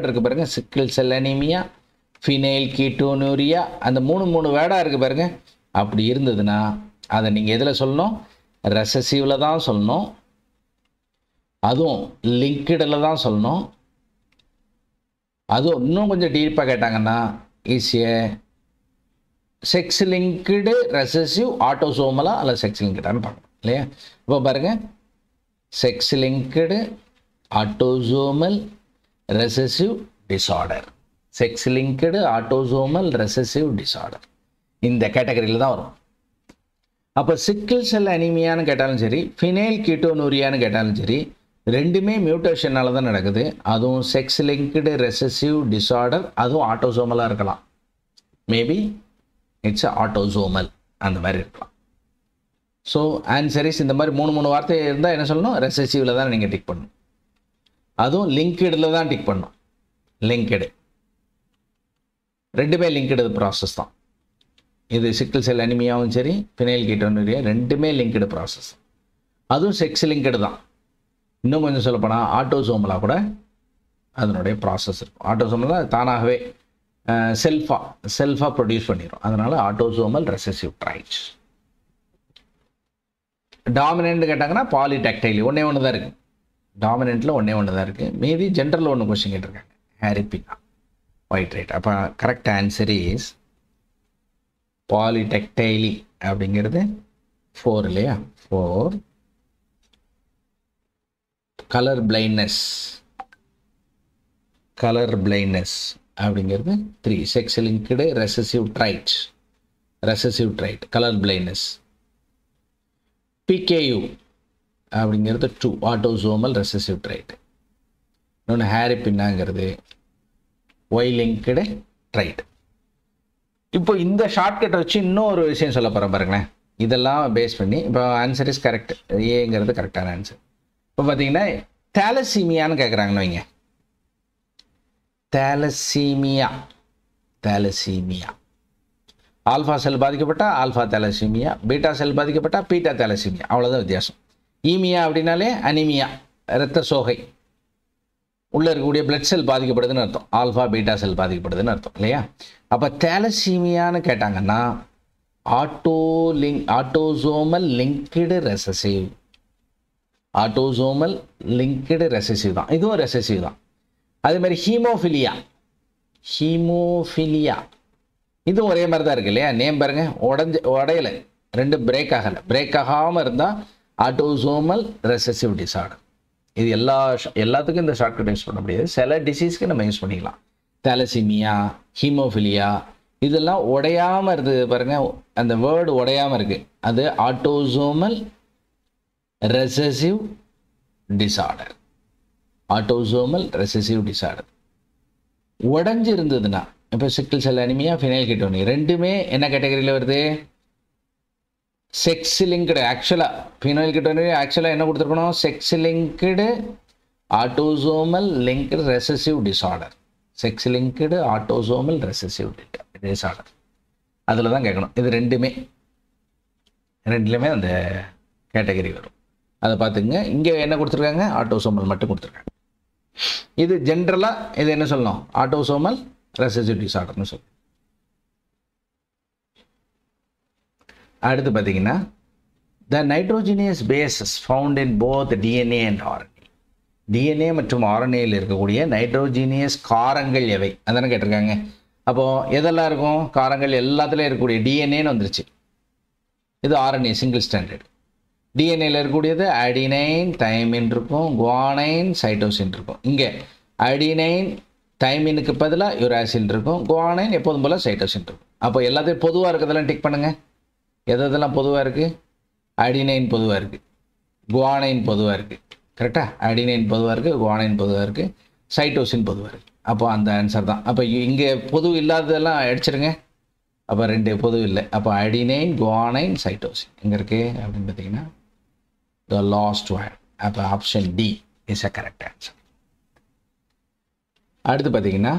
இருக்குது பாருங்கள். சிக்கிள் செல் அனீமியா, ஃபினைல் கீட்டோனுரியா, அந்த 3 வேர்டாக இருக்குது பாருங்கள். அப்படி இருந்ததுன்னா அதை நீங்கள் எதில் சொல்லணும்? ரெசசிவில் தான் சொல்லணும், அதுவும் லிங்க்டில் தான் சொல்லணும். அதுவும் இன்னும் கொஞ்சம் டீப்பாக கேட்டாங்கன்னா is a sex linked recessive ஆட்டோசோமலா அல்ல செக்ஸ் லிங்க்டான்னு பார்க்கணும் இல்லையா? இப்போ பாருங்கள், sex linked autosomal recessive disorder, sex linked autosomal recessive disorder இந்த கேட்டகரியில் தான் வரும். அப்போ சிக்கிள் செல் அனீமியான்னு கேட்டாலும் சரி, ஃபினைல் கீட்டோனுரியான்னு கேட்டாலும் சரி, ரெண்டுமே மியூட்டேஷனால தான் நடக்குது. அதுவும் செக்ஸ் லிங்க்டு ரெசசிவ் டிஸார்டர், அதுவும் ஆட்டோசோமலாக இருக்கலாம். மேபி இட்ஸ் ஆட்டோசோமல் அந்த மாதிரி இருக்கலாம். ஸோ ஆன்சரிஸ் இந்த மாதிரி 3 வார்த்தை இருந்தால் என்ன சொல்லணும்? ரெசசிவில் தான் நீங்கள் டிக் பண்ணணும். அதுவும் லிங்க்டில் தான் டிக் பண்ணணும். லிங்க்டு ரெண்டுமே லிங்க்டு ப்ராசஸ் தான். இது சிக்கிள் செல் அனிமியாவும் சரி, ஃபினைல் கீட்டோனுரியா ரெண்டுமே லிங்க்டு ப்ராசஸ். அதுவும் செக்ஸ் லிங்க்டு தான். இன்னும் கொஞ்சம் சொல்லப்போனால் ஆட்டோசோமலாக கூட அதனுடைய ப்ராசஸ் இருக்கும். ஆட்டோசோமலாக தானாகவே செல்ஃபாக ப்ரொடியூஸ் பண்ணிடும். அதனால் ஆட்டோசோமல் ரெசசிவ் ட்ரைட்ஸ். டாமினன்ட் கேட்டாங்கன்னா பாலிடக்டைலி ஒன்றே தான் இருக்குது. டாமினன்ட்டில் ஒன்றே தான் இருக்குது. மீதி ஜென்ரலில் ஒன்று கொஸ்டின் கேட்டிருக்காங்க, ஹேரிப்பினா ஒயிட் ரைட். அப்போ கரெக்ட் ஆன்சர் இஸ் பாலிடக்டைலி அப்படிங்கிறது 4 இல்லையா? 4. கலர் பிளைண்ட்னஸ் அப்படிங்கிறது 3. Sex linked recessive trait colour blindness. PKU அப்படிங்கிறது 2 ஆட்டோசோமல் ரெசசிவ் ட்ரைட். இன்னொன்று ஹேரிப்பின்னாங்கிறது ஒய் லிங்க்டு ட்ரைட். இப்போ இந்த ஷார்ட்கட்டை வச்சு இன்னொரு விஷயம் சொல்ல போகிறேன் பாருங்களேன். இதெல்லாம் பேஸ் பண்ணி இப்போ ஆன்சர் இஸ் கரெக்ட், ஏங்கிறது கரெக்டான ஆன்சர். இப்போ பார்த்தீங்கன்னா தேலசீமியான்னு கேட்குறாங்கன்னு வைங்க. தேலசீமியா ஆல்ஃபா செல் பாதிக்கப்பட்டால் ஆல்ஃபா தேலசீமியா, பீட்டா செல் பாதிக்கப்பட்டால் பீட்டா தேலசீமியா, அவ்வளோதான் வித்தியாசம். ஈமியா அப்படின்னாலே அனிமியா, இரத்த சோகை, உள்ளே இருக்கக்கூடிய பிளட் செல் பாதிக்கப்படுதுன்னு அர்த்தம். ஆல்ஃபா பீட்டா செல் பாதிக்கப்படுதுன்னு அர்த்தம் இல்லையா? அப்போ தேலசீமியான்னு கேட்டாங்கன்னா ஆட்டோசோமல் லிங்க்டு ரெசசிவ் தான். இதுவும் ரெசசிவ் தான். அதே மாதிரி ஹீமோஃபிலியா இதுவும் ஒரே மாதிரி தான் இருக்கு இல்லையா? நேம் பாருங்க, உடையலை, 2 பிரேக் ஆகாமல் இருந்தால் ஆட்டோசோமல் ரெசசிவ் டிஸார்டர். இது எல்லாத்துக்கும் இந்த ஷார்ட்கட் யூஸ் பண்ண முடியாது. சில டிசீஸ்க்கு நம்ம யூஸ் பண்ணிக்கலாம். தேலசீமியா, ஹீமோஃபிலியா இதெல்லாம் உடையாமல் இருக்குது பாருங்கள். அந்த வேர்டு உடையாமல் இருக்குது, அது ஆட்டோசோமல் ரெசசிவ் டிஸார்டர். உடஞ்சி இருந்ததுன்னா இப்போ சிக்கிள் செல் அனிமியா, ஃபினைல் கீட்டோனுரியா ரெண்டுமே என்ன கேட்டகரியில் வருது? Sex linked. ஆக்சுவலாக ஃபினைல் கீட்டோனுரியா ஆக்சுவலாக என்ன கொடுத்துருக்கணும்? Sex linked autosomal linked recessive disorder. Sex linked autosomal recessive disorder அதில் தான் கேட்கணும். இது ரெண்டுலேயுமே அந்த கேட்டகரி வரும். அதை பார்த்துங்க. இங்கே என்ன கொடுத்துருக்காங்க? ஆட்டோசோமல் மட்டும் கொடுத்துருக்காங்க. இது ஜென்ரலாக இது என்ன சொல்லணும்? ஆட்டோசோமல் ரெசசிவ் டிஸார்டர்னு சொல்லணும். அடுத்து பார்த்தீங்கன்னா The nitrogenous bases found in both DNA and RNA. DNA மற்றும் RNAயில் இருக்கக்கூடிய நைட்ரோஜீனியஸ் காரங்கள் எவை அதானே கேட்டிருக்காங்க. அப்போது எதெல்லாம் இருக்கும்? காரங்கள் எல்லாத்துலேயும் இருக்கக்கூடிய டிஎன்ஏன்னு வந்துருச்சு. இது RNA சிங்கிள் ஸ்டாண்டர்ட். டிஎன்ஏல இருக்கக்கூடியது அடினைன் தைமின் இருக்கும், குவானைன் சைட்டோசின் இருக்கும். இங்கே அடினைன் தைமினுக்கு பதிலாக யுராசில் இருக்கும், குவானைன் எப்போதும் போல் சைட்டோசின் இருக்கும். அப்போ எல்லாத்தையும் பொதுவாக இருக்கிறதெல்லாம் டிக் பண்ணுங்கள். எதெல்லாம் பொதுவாக இருக்குது? அடினைன் பொதுவாக இருக்குது, குவானைன் பொதுவாக இருக்குது. கரெக்டாக? அடினைன் பொதுவாக இருக்குது, குவானைன் பொதுவாக இருக்குது, சைட்டோசின் பொதுவாக இருக்குது. அப்போ அந்த ஆன்சர் தான். அப்போ இங்கே பொது இல்லாததெல்லாம் அடிச்சிருங்க. அப்போ 2 பொது இல்லை. அப்போ அடினைன், குவானைன், சைட்டோசின் எங்கே இருக்குது அப்படின்னு பார்த்தீங்கன்னா the last one. அப்போ option D is a correct answer. அடுத்து பார்த்தீங்கன்னா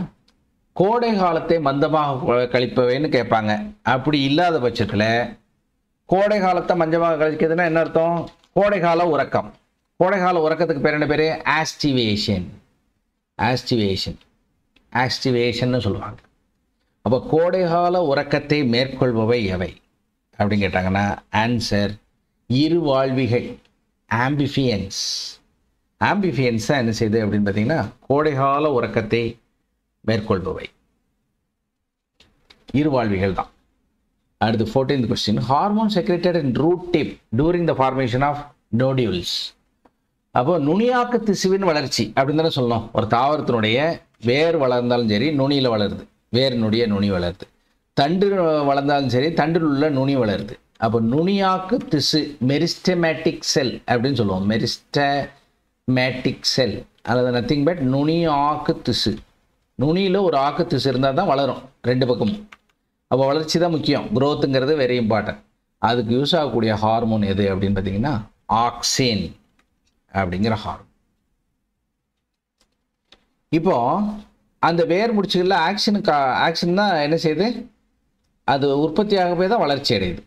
கோடை காலத்தை மந்தமாக கழிப்பவைன்னு கேட்பாங்க. அப்படி இல்லாத பட்சத்தில் கோடை காலத்தை மஞ்சமாக கழிக்கிறதுனா என்ன அர்த்தம்? கோடைகால உறக்கம். கோடைகால உறக்கத்துக்கு பேர் என்ன பேர்? ஆஸ்டிவேஷன். ஆஸ்டிவேஷன்னு சொல்லுவாங்க. அப்போ கோடைகால உறக்கத்தை மேற்கொள்பவை எவை அப்படின்னு கேட்டாங்கன்னா ஆன்சர் இருவாழ்விகள், ஆம்பிஃபியன்ஸ். ஆம்பிஃபியன்ஸ் தான் என்ன செய்யுது அப்படின்னு பார்த்தீங்கன்னா கோடைகால உறக்கத்தை மேற்கொள்பவை இருவாழ்விகள் தான். அடுத்து 14th question. Hormone secreted in root tip during the formation of nodules. அப்போ நுனியாக்கு திசுவின் வளர்ச்சி அப்படின்னு தானே சொல்லணும். ஒரு தாவரத்தினுடைய வேர் வளர்ந்தாலும் சரி நுனியில் வளருது, வேரினுடைய நுனி வளருது. தண்டு வளர்ந்தாலும் சரி தண்டில் உள்ள நுனி வளருது. அப்போ நுனியாக்கு திசு மெரிஸ்டமேட்டிக் செல் அப்படின்னு சொல்லுவோம். மெரிஸ்டமேட்டிக் செல் அல்லது நத்திங் பட் நுனி ஆக்கு திசு. நுனியில் ஒரு ஆக்கு திசு இருந்தால் தான் வளரும் 2 பக்கமும். அப்போ வளர்ச்சி தான் முக்கியம். க்ரோத்துங்கிறது வெரி இம்பார்ட்டன்ட். அதுக்கு யூஸ் ஆகக்கூடிய ஹார்மோன் எது அப்படின்னு பார்த்தீங்கன்னா ஆக்சின் அப்படிங்கிற ஹார்மோன். இப்போ அந்த வேர் முடிச்சுகளில் ஆக்சின் தான் என்ன செய்யுது? அது உற்பத்தியாக போய் தான் வளர்ச்சி அடையுது.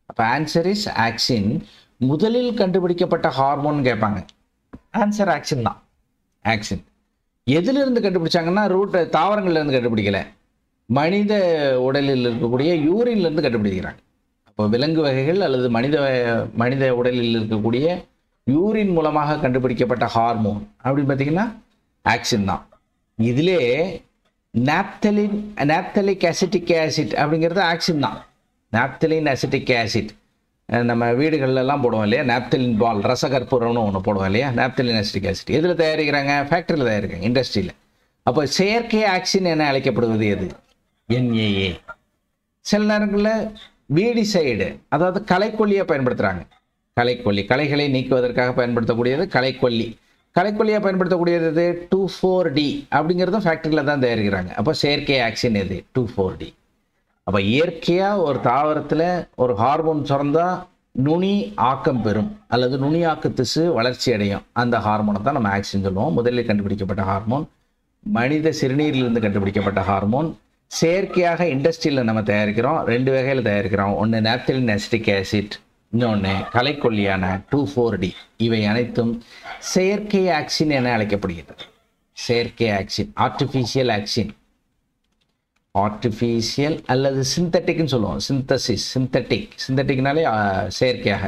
அப்போ ஆன்சர் இஸ் ஆக்சின். முதலில் கண்டுபிடிக்கப்பட்ட ஹார்மோன் கேட்பாங்க. ஆன்சர் ஆக்சின் தான். ஆக்சின் எதிலிருந்து கண்டுபிடிச்சாங்கன்னா தாவரங்கள்லேருந்து கண்டுபிடிக்கலை, மனித உடலில் இருக்கக்கூடிய யூரின்லேருந்து கண்டுபிடிக்கிறாங்க. அப்போ விலங்கு வகைகள் அல்லது மனித உடலில் இருக்கக்கூடிய யூரின் மூலமாக கண்டுபிடிக்கப்பட்ட ஹார்மோன் அப்படின்னு பார்த்தீங்கன்னா ஆக்சின் தான். இதிலே நாப்தலிக் அசிட்டிக் ஆசிட் அப்படிங்கிறது ஆக்சின் தான். நாப்தலின் அசிட்டிக் ஆசிட் நம்ம வீடுகள்லாம் போடுவோம் இல்லையா, நாப்தலின் பால், ரசகற்பூரம்னு ஒன்று போடுவோம் இல்லையா. நாப்தலின் அசிட்டிக் ஆசிட் எதில் தயாரிக்கிறாங்க? ஃபேக்ட்ரியில் தயாரிக்கிறாங்க, இண்டஸ்ட்ரியில். அப்போ செயற்கை ஆக்சின் என அழைக்கப்படுவது எது? NAA. சில நேரங்களில் வீடிசைடு அதாவது களைக்கொல்லியை பயன்படுத்துகிறாங்க. களைகளை நீக்குவதற்காக பயன்படுத்தக்கூடியது களைக்கொல்லியாக பயன்படுத்தக்கூடியது 2,4-D அப்படிங்கிறதும் ஃபேக்ட்ரியில் தான் தயாரிக்கிறாங்க. அப்போ செயற்கை ஆக்சின் எது? 2,4-D. அப்போ இயற்கையாக ஒரு தாவரத்தில் ஒரு ஹார்மோன் சுரந்தால் நுனி ஆக்கம் பெறும் அல்லது நுனி ஆக்கு திசு வளர்ச்சி அடையும். அந்த ஹார்மோனை தான் நம்ம ஆக்சின் சொல்லுவோம். முதலில் கண்டுபிடிக்கப்பட்ட ஹார்மோன், மனித சிறுநீரிலிருந்து கண்டுபிடிக்கப்பட்ட ஹார்மோன், செயற்கையாக இண்டஸ்ட்ரியில் நம்ம தயாரிக்கிறோம். 2 வகையில் தயாரிக்கிறோம். ஒன்று நாப்தலின் அசிட்டிக் ஆசிட், இன்னொன்று களைக்கொல்லியான 2,4-D. இவை அனைத்தும் செயற்கை ஆக்சின் என அழைக்கப்படுகிறது. செயற்கை ஆக்சின், ஆர்டிஃபிஷியல் அல்லது சிந்தட்டிக்னு சொல்லுவோம். சிந்தட்டிக்னாலே செயற்கையாக.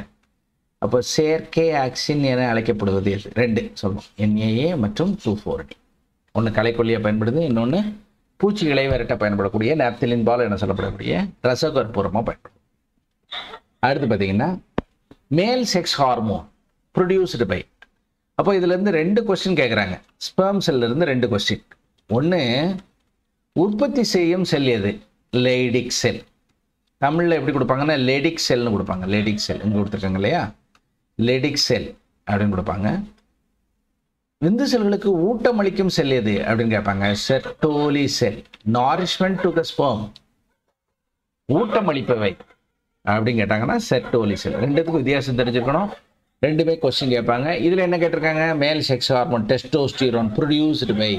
அப்போ செயற்கை ஆக்சின் என அழைக்கப்படுவது 2 சொல்லுவோம், NAA மற்றும் 2,4-D. ஒன்று களைக்கொல்லியை பயன்படுது, இன்னொன்று பூச்சிகளை விரட்ட பயன்படக்கூடிய நாப்தலின் பால் என சொல்லப்படக்கூடிய ரசகற்பூரமாக பயன்படும். அடுத்து பார்த்தீங்கன்னா மேல் செக்ஸ் ஹார்மோன் ப்ரொடியூஸ்டு பை. அப்போ இதுலேருந்து 2 கொஸ்டின் கேட்குறாங்க. ஸ்பெர்ம் செல்லிருந்து 2 கொஸ்டின். ஒன்று உற்பத்தி செய்யும் செல் எது? Leydig cell. தமிழில் எப்படி கொடுப்பாங்கன்னா லேடிக் செல்னு கொடுப்பாங்க. லேடிக் செல் இங்கே கொடுத்துருக்காங்க இல்லையா, லேடிக் செல் அப்படின்னு கொடுப்பாங்க. விந்து செல்களுக்கு ஊட்டம் அளிக்கும் செல் எது அப்படின்னு கேட்பாங்க. Sertoli cell. Nourishment to the sperm, ஊட்டம் அளிப்பவை அப்படின்னு கேட்டாங்கன்னா செர்டோலி செல். 2த்துக்கும் வித்தியாசம் தெரிஞ்சுக்கணும். 2மே கொஸ்டின் கேட்பாங்க. இதில் என்ன கேட்டிருக்காங்க? Male sex hormone testosterone produced by.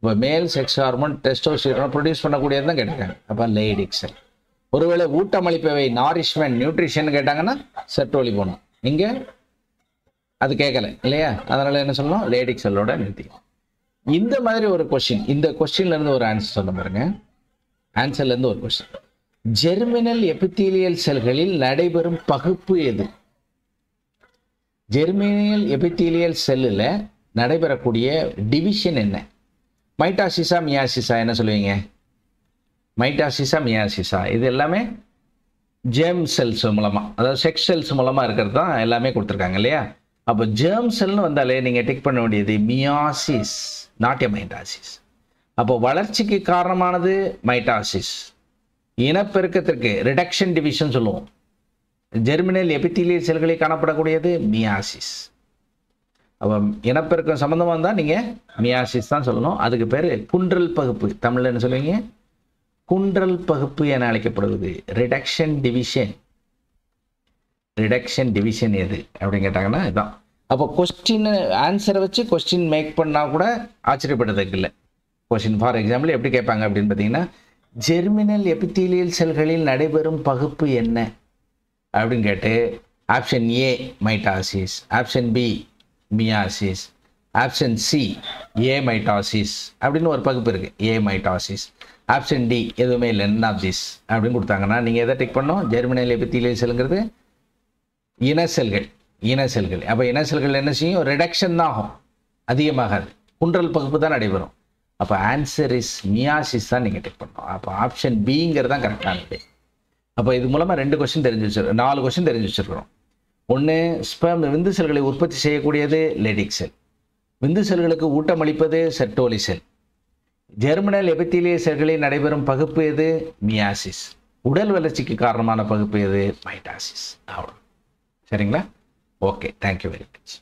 இப்போ male sex hormone testosterone produce பண்ணக்கூடியது தான் கேட்டிருக்காங்க. அப்போ லேடிக் செல். ஒருவேளை ஊட்டம் அளிப்பவை நாரிஷ்மெண்ட் நியூட்ரிஷன் கேட்டாங்கன்னா செர்டோலி போகணும். இங்கே அது கேட்கல இல்லையா, அதனால் என்ன சொல்லணும்? லேடிக் செல்லோட நிறுத்திக்கும். இந்த மாதிரி ஒரு கொஸ்டின், இந்த கொஸ்டின்லேருந்து ஒரு ஆன்சர் சொல்ல பாருங்க. ஆன்சர்லேருந்து ஒரு கொஸ்டின். ஜெர்மினல் எபித்தீலியல் செல்களில் நடைபெறும் பகுப்பு எது? ஜெர்மினியல் எபித்தீலியல் செல்லில் நடைபெறக்கூடிய டிவிஷன் என்ன? மைட்டாசிஸா மியாசிஸா என்ன சொல்லுவீங்க? மைட்டாசிஸா மியாசிஸா? இது எல்லாமே ஜெர்ம் செல்ஸ் மூலமாக, அதாவது செக்ஸ் செல்ஸ் மூலமாக இருக்கிறது தான் எல்லாமே கொடுத்துருக்காங்க இல்லையா? அப்போ ஜெர்ம் செல்னு வந்தாலே நீங்கள் டிக் பண்ண வேண்டியது மியாசிஸ், நாட் எ மைட்டாசிஸ். அப்போ வளர்ச்சிக்கு காரணமானது மைட்டாசிஸ், இனப்பெருக்கத்திற்கு ரிடக்ஷன் டிவிஷன் சொல்லுவோம். ஜெர்மினல் எபித்தீலியல் செல்களில் காணப்படக்கூடியது மியாசிஸ். அப்போ இனப்பெருக்கம் சம்மந்தமாக இருந்தால் நீங்கள் மியாசிஸ் தான் சொல்லணும். அதுக்கு பேர் குன்றல் பகுப்பு, தமிழில் என்ன சொல்லுவீங்க? குன்றல் பகுப்பு என அழைக்கப்படுவது. Reduction division. ரிடக்ஷன் டிவிஷன் எது அப்படின்னு கேட்டாங்கன்னா இதுதான். அப்போ கொஸ்டின் ஆன்சரை வச்சு கொஸ்டின் மேக் பண்ணால் கூட ஆச்சரியப்படுறதுக்கு இல்லை. கொஸ்டின் ஃபார் எக்ஸாம்பிள் எப்படி கேட்பாங்க அப்படின்னு பார்த்தீங்கன்னா, ஜெர்மினல் எபித்தீலியல் செல்களில் நடைபெறும் பகுப்பு என்ன அப்படின்னு கேட்டு option A mitosis, option B meiosis, option C amitosis அப்படின்னு ஒரு பகுப்பு இருக்குது, ஏ மைட்டாசிஸ். ஆப்ஷன் டி எதுவுமே இல்லை, நன் ஆஃப் திஸ் அப்படின்னு கொடுத்தாங்கன்னா நீங்கள் எதை டிக் பண்ணோம்? ஜெர்மினல் எபித்தீலியல் செல்ங்கிறது இன செல்கள். இன செல்கள். அப்போ இன செல்கள் என்ன செய்யும்? ரிடக்ஷன் தான் ஆகும், அதிகமாகாது. குன்றல் பகுப்பு தான் நடைபெறும். அப்போ ஆன்சர் இஸ் மியாசிஸ் தான் நீங்கள் டிக் பண்ணோம். அப்போ ஆப்ஷன் பிங்கிறது தான் கரெக்டானது. அப்போ இது மூலமாக 2 கொஸ்டின் தெரிஞ்சு வச்சிருக்கோம், 4 கொஸ்டின் தெரிஞ்சு வச்சுருக்கிறோம். ஒன்று, ஸ்பெர்ம் விந்து செல்களை உற்பத்தி செய்யக்கூடியது லெடிக் செல். விந்து செல்களுக்கு ஊட்டமளிப்பது செர்டோலி செல். ஜெர்மினல் எபித்தீலியல் செல்களில் நடைபெறும் பகுப்பு எது? மியாசிஸ். உடல் வளர்ச்சிக்கு காரணமான பகுப்பு எது? மைட்டாசிஸ். அவ்வளோ. சரிங்களா? Okay, thank you very much.